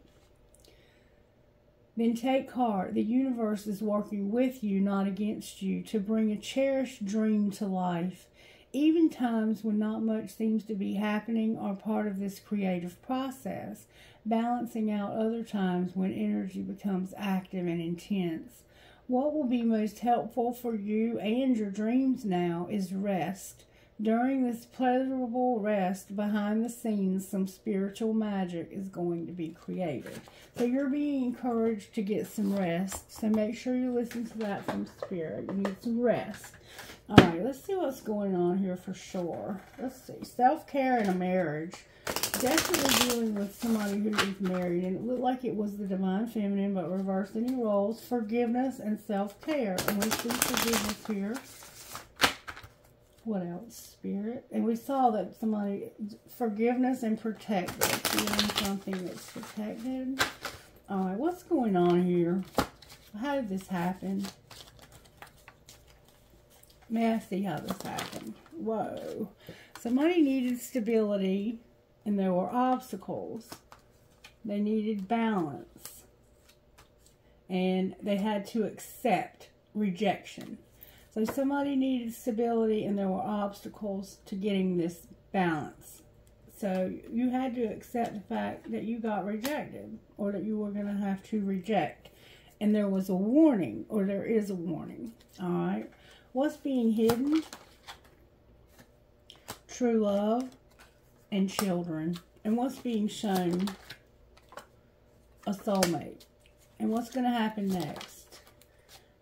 S1: Then take heart. The universe is working with you, not against you, to bring a cherished dream to life. Even times when not much seems to be happening are part of this creative process, balancing out other times when energy becomes active and intense. What will be most helpful for you and your dreams now is rest. During this pleasurable rest, behind the scenes, some spiritual magic is going to be created. So you're being encouraged to get some rest. So make sure you listen to that from Spirit. You need some rest. All right, let's see what's going on here for sure. Let's see. Self-care in a marriage. Definitely dealing with somebody who is married. And it looked like it was the Divine Feminine, but reverse any roles. Forgiveness and self-care. And we see forgiveness here. What else? Spirit. And we saw that somebody, forgiveness and protected. Feeling something that's protected. All right, what's going on here? How did this happen? May I see how this happened? Whoa. Somebody needed stability and there were obstacles. They needed balance. And they had to accept rejection. So somebody needed stability and there were obstacles to getting this balance. So you had to accept the fact that you got rejected or that you were going to have to reject. And there was a warning, or there is a warning. All right. What's being hidden? True love and children. And what's being shown? A soulmate. And what's going to happen next?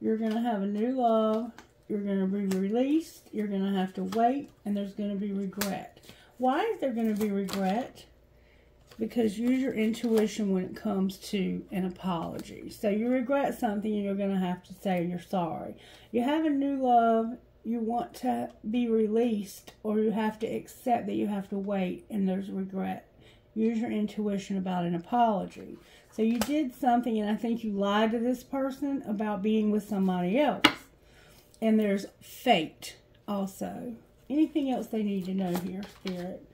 S1: You're going to have a new love. You're going to be released. You're going to have to wait. And there's going to be regret. Why is there going to be regret? Because use your intuition when it comes to an apology. So you regret something and you're going to have to say you're sorry. You have a new love. You want to be released, or you have to accept that you have to wait and there's regret. Use your intuition about an apology. So you did something, and I think you lied to this person about being with somebody else. And there's fate also. Anything else they need to know here, Spirit?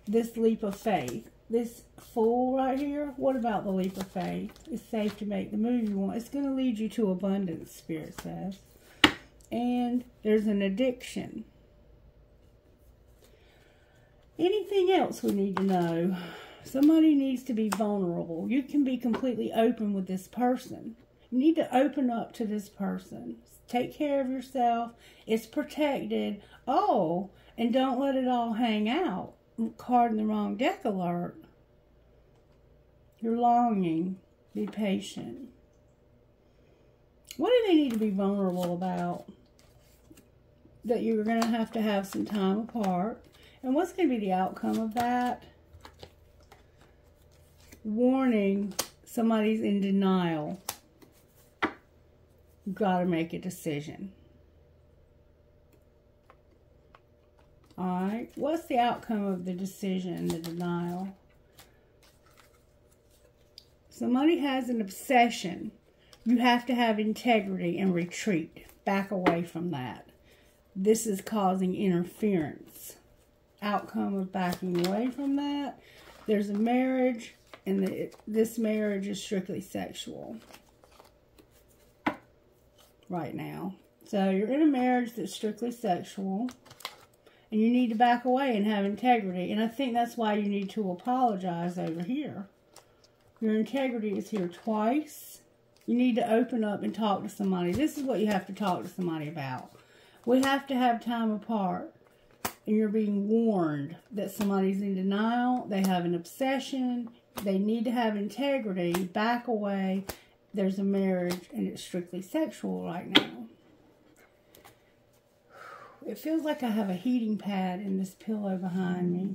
S1: This leap of faith. This Fool right here, what about the leap of faith? It's safe to make the move you want. It's going to lead you to abundance, Spirit says. And there's an addiction. Anything else we need to know? Somebody needs to be vulnerable. You can be completely open with this person. You need to open up to this person. Take care of yourself. It's protected. Oh, and don't let it all hang out. Card in the wrong deck alert. You're longing. Be patient. What do they need to be vulnerable about? That you're going to have some time apart. And what's going to be the outcome of that? Warning, somebody's in denial. You've got to make a decision. Alright, what's the outcome of the decision, the denial? Somebody has an obsession. You have to have integrity and retreat. Back away from that. This is causing interference. Outcome of backing away from that. There's a marriage, and this marriage is strictly sexual right now. So you're in a marriage that's strictly sexual, and you need to back away and have integrity. And I think that's why you need to apologize over here. Your integrity is here twice. You need to open up and talk to somebody. This is what you have to talk to somebody about. We have to have time apart. And you're being warned that somebody's in denial. They have an obsession. They need to have integrity. Back away. There's a marriage and it's strictly sexual right now. It feels like I have a heating pad in this pillow behind me.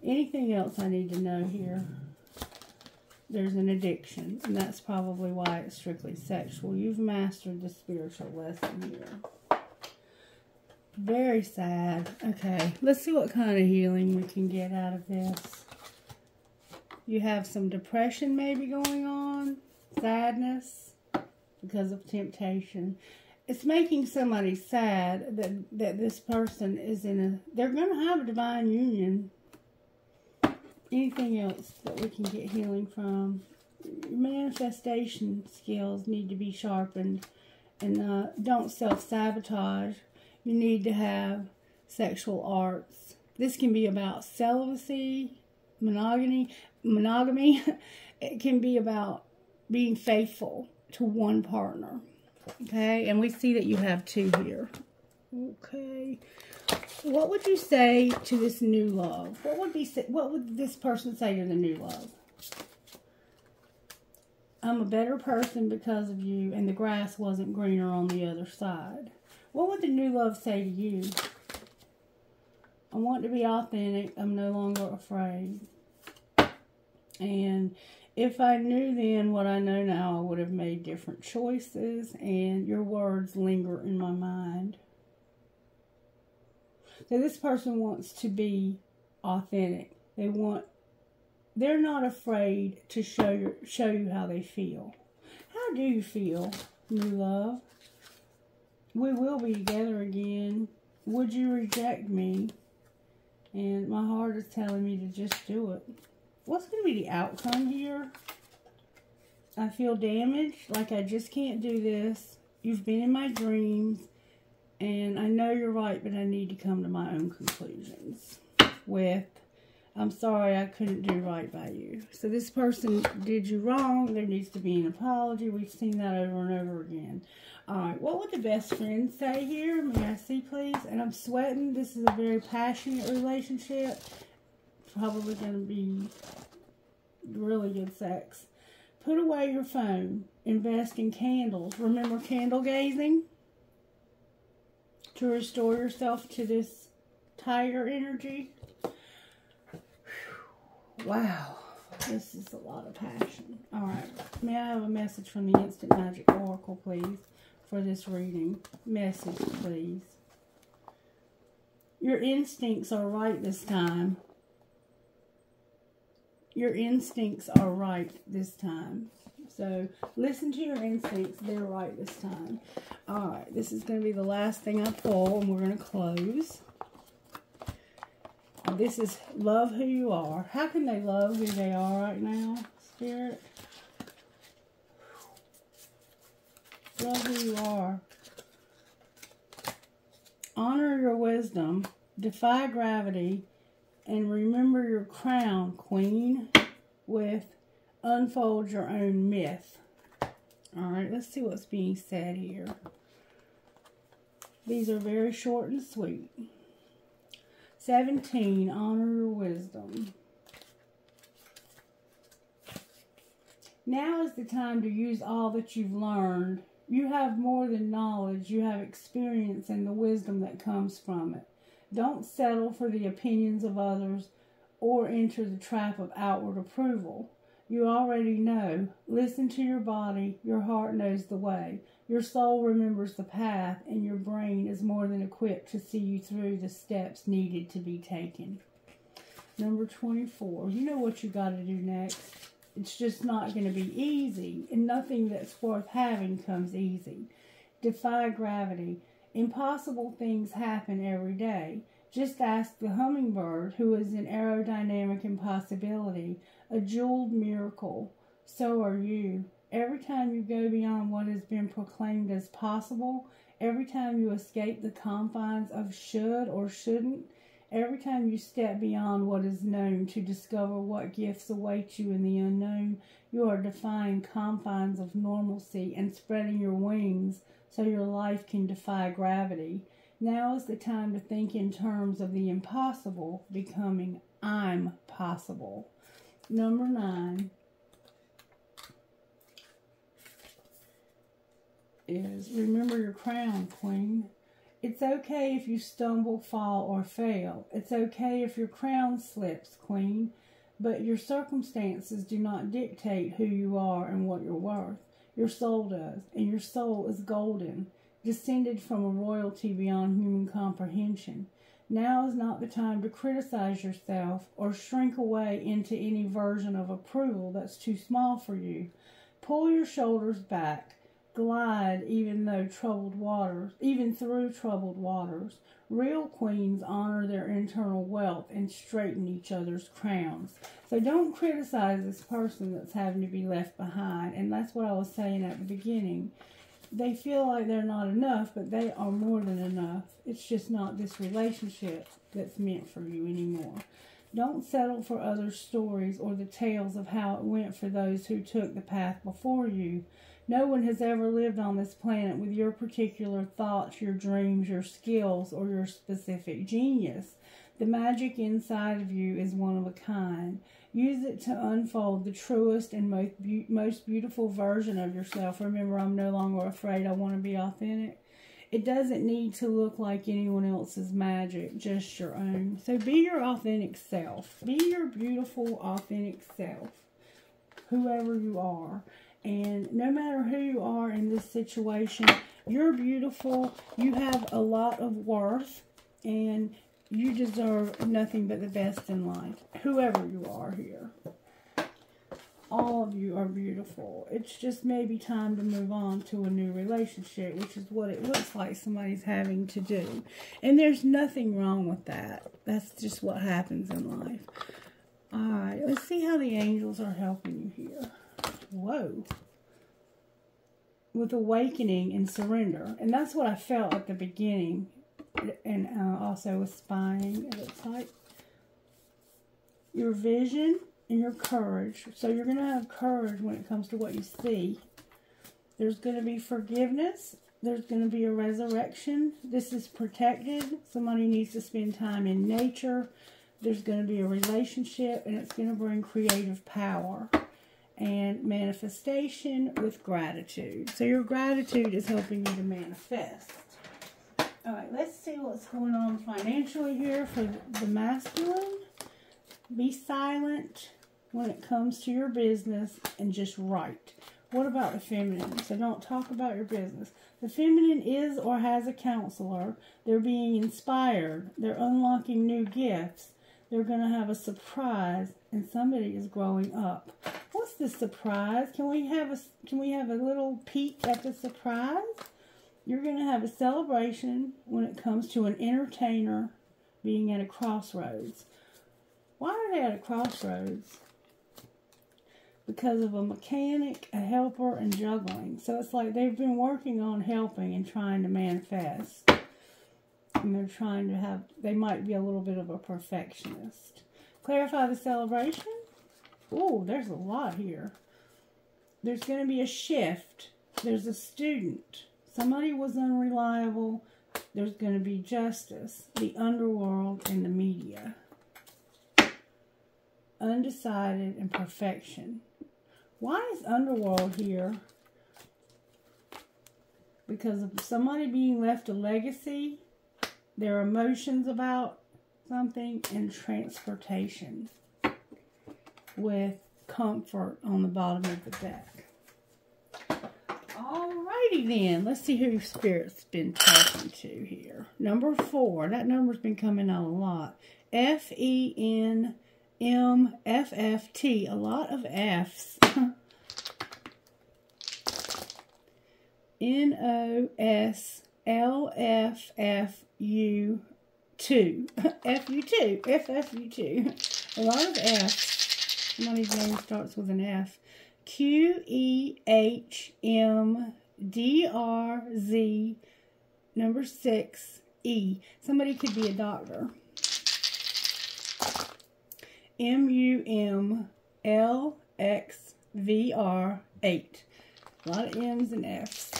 S1: Anything else I need to know here? There's an addiction, and that's probably why it's strictly sexual. You've mastered the spiritual lesson here. Very sad. Okay, let's see what kind of healing we can get out of this. You have some depression maybe going on. Sadness because of temptation. It's making somebody sad that this person is in a... They're going to have a divine union. Anything else that we can get healing from? Manifestation skills need to be sharpened. And don't self-sabotage. You need to have sexual arts. This can be about celibacy, monogamy. It can be about being faithful to one partner. Okay, and we see that you have two here. Okay. What would you say to this new love? What would this person say to the new love? I'm a better person because of you, and the grass wasn't greener on the other side. What would the new love say to you? I want to be authentic. I'm no longer afraid. And if I knew then what I know now, I would have made different choices, and your words linger in my mind. So this person wants to be authentic. They're not afraid to show you how they feel. How do you feel, new love? We will be together again. Would you reject me? And my heart is telling me to just do it. What's going to be the outcome here? I feel damaged, like I just can't do this. You've been in my dreams. And I know you're right, but I need to come to my own conclusions with, I'm sorry I couldn't do right by you. So this person did you wrong. There needs to be an apology. We've seen that over and over again. All right, what would the best friend say here? May I see, please? And I'm sweating. This is a very passionate relationship. Probably going to be really good sex. Put away your phone. Invest in candles. Remember candle gazing? To restore yourself to this tiger energy. Wow, this is a lot of passion. Alright, may I have a message from the Instant Magic Oracle, please, for this reading? Message, please. Your instincts are right this time. Your instincts are right this time. So listen to your instincts. They're right this time. All right. This is going to be the last thing I pull, and we're going to close. This is love who you are. How can they love who they are right now, Spirit? Love who you are. Honor your wisdom. Defy gravity. And remember your crown, Queen, with unfold your own myth. All right, let's see what's being said here. These are very short and sweet. 17, honor your wisdom. Now is the time to use all that you've learned. You have more than knowledge. You have experience and the wisdom that comes from it. Don't settle for the opinions of others or enter the trap of outward approval. You already know. Listen to your body. Your heart knows the way. Your soul remembers the path, and your brain is more than equipped to see you through the steps needed to be taken. Number 24. You know what you got to do next. It's just not going to be easy, and nothing that's worth having comes easy. Defy gravity. Impossible things happen every day. Just ask the hummingbird, who is an aerodynamic impossibility, a jeweled miracle. So are you. Every time you go beyond what has been proclaimed as possible, every time you escape the confines of should or shouldn't, every time you step beyond what is known to discover what gifts await you in the unknown, you are defying confines of normalcy and spreading your wings so your life can defy gravity. Now is the time to think in terms of the impossible becoming I'm possible. Number 9 is remember your crown, Queen. It's okay if you stumble, fall, or fail. It's okay if your crown slips, Queen. But your circumstances do not dictate who you are and what you're worth. Your soul does, and your soul is golden, descended from a royalty beyond human comprehension. Now is not the time to criticize yourself or shrink away into any version of approval that's too small for you. Pull your shoulders back. Glide even through troubled waters. Real queens honor their internal wealth and straighten each other's crowns. So don't criticize this person that's having to be left behind. And that's what I was saying at the beginning. They feel like they're not enough, but they are more than enough. It's just not this relationship that's meant for you anymore. Don't settle for other stories or the tales of how it went for those who took the path before you. No one has ever lived on this planet with your particular thoughts, your dreams, your skills, or your specific genius. The magic inside of you is one of a kind. Use it to unfold the truest and most beautiful version of yourself. Remember, I'm no longer afraid. I want to be authentic. It doesn't need to look like anyone else's magic, just your own. So be your authentic self. Be your beautiful, authentic self, whoever you are. And no matter who you are in this situation, you're beautiful. You have a lot of worth, and you deserve nothing but the best in life. Whoever you are here. All of you are beautiful. It's just maybe time to move on to a new relationship, which is what it looks like somebody's having to do. And there's nothing wrong with that. That's just what happens in life. Alright, let's see how the angels are helping you here. Whoa. With awakening and surrender. And that's what I felt at the beginning. And also with spying, it looks like. Your vision and your courage. So you're going to have courage when it comes to what you see. There's going to be forgiveness. There's going to be a resurrection. This is protected. Somebody needs to spend time in nature. There's going to be a relationship, and it's going to bring creative power and manifestation with gratitude. So your gratitude is helping you to manifest. All right, let's see what's going on financially here for the masculine. Be silent when it comes to your business and just write. What about the feminine? So don't talk about your business. The feminine is or has a counselor. They're being inspired. They're unlocking new gifts. They're going to have a surprise, and somebody is growing up. What's the surprise? Can we have a little peek at the surprise? You're going to have a celebration when it comes to an entertainer being at a crossroads. Why are they at a crossroads? Because of a mechanic, a helper, and juggling. So it's like they've been working on helping and trying to manifest. And they're trying to have, they might be a little bit of a perfectionist. Clarify the celebration. Oh, there's a lot here. There's going to be a shift. There's a student. Somebody was unreliable. There's going to be justice. The underworld and the media. Undecided and perfection. Why is underworld here? Because of somebody being left a legacy, their emotions about something, and transportation with comfort on the bottom of the deck. Alrighty then, let's see who Spirit's been talking to here. Number 4, that number's been coming out a lot. FENMFFT, a lot of F's. NOSLFFU2. FFU2. A lot of F's. Somebody's name starts with an F. QEHMDRZ, number 6E. Somebody could be a doctor. MUMLXVR8. A lot of M's and F's.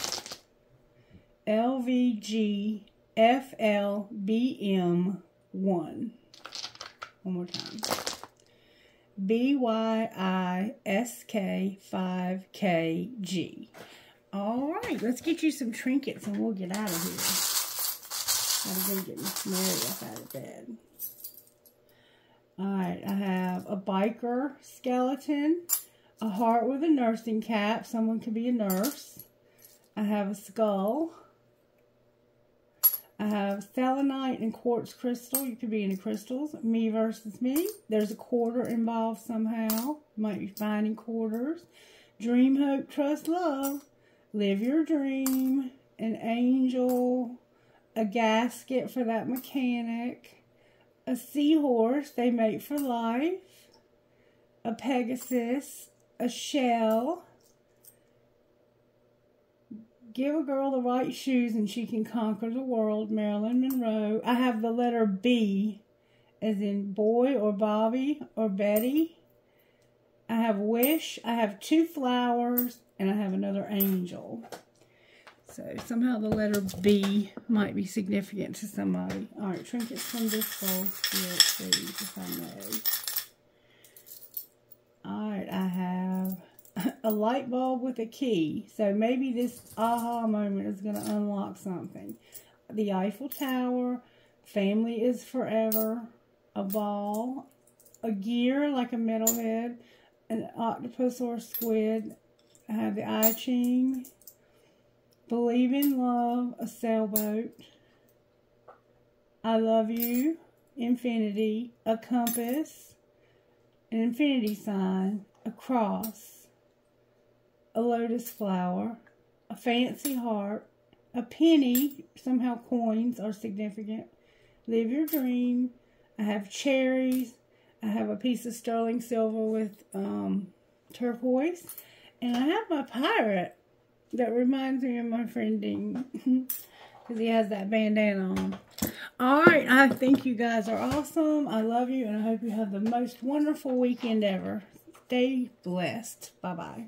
S1: LVGFLBM1. One more time. BYISK5KG. Alright, let's get you some trinkets and we'll get out of here. Gotta go get Miss Mary up out of bed. Alright, I have a biker skeleton, a heart with a nursing cap. Someone could be a nurse. I have a skull. I have selenite and quartz crystal. You could be into crystals. Me versus me. There's a quarter involved somehow. You might be finding quarters. Dream, hope, trust, love. Live your dream. An angel. A gasket for that mechanic. A seahorse. They mate for life. A Pegasus. A shell. Give a girl the right shoes and she can conquer the world. Marilyn Monroe. I have the letter B, as in boy or Bobby or Betty. I have wish. I have 2 flowers. And I have another angel. So somehow the letter B might be significant to somebody. Alright, trinkets from this soul spirit, please, if I may. Alright, I have a light bulb with a key. So maybe this aha moment is going to unlock something. The Eiffel Tower. Family is forever. A ball. A gear like a metalhead. An octopus or a squid. I have the I Ching. Believe in love. A sailboat. I love you. Infinity. A compass. An infinity sign. A cross. A lotus flower, a fancy heart, a penny. Somehow coins are significant. Live your dream. I have cherries. I have a piece of sterling silver with turquoise. And I have my pirate that reminds me of my friend Dean. Because he has that bandana on. Alright, I think you guys are awesome. I love you and I hope you have the most wonderful weekend ever. Stay blessed. Bye-bye.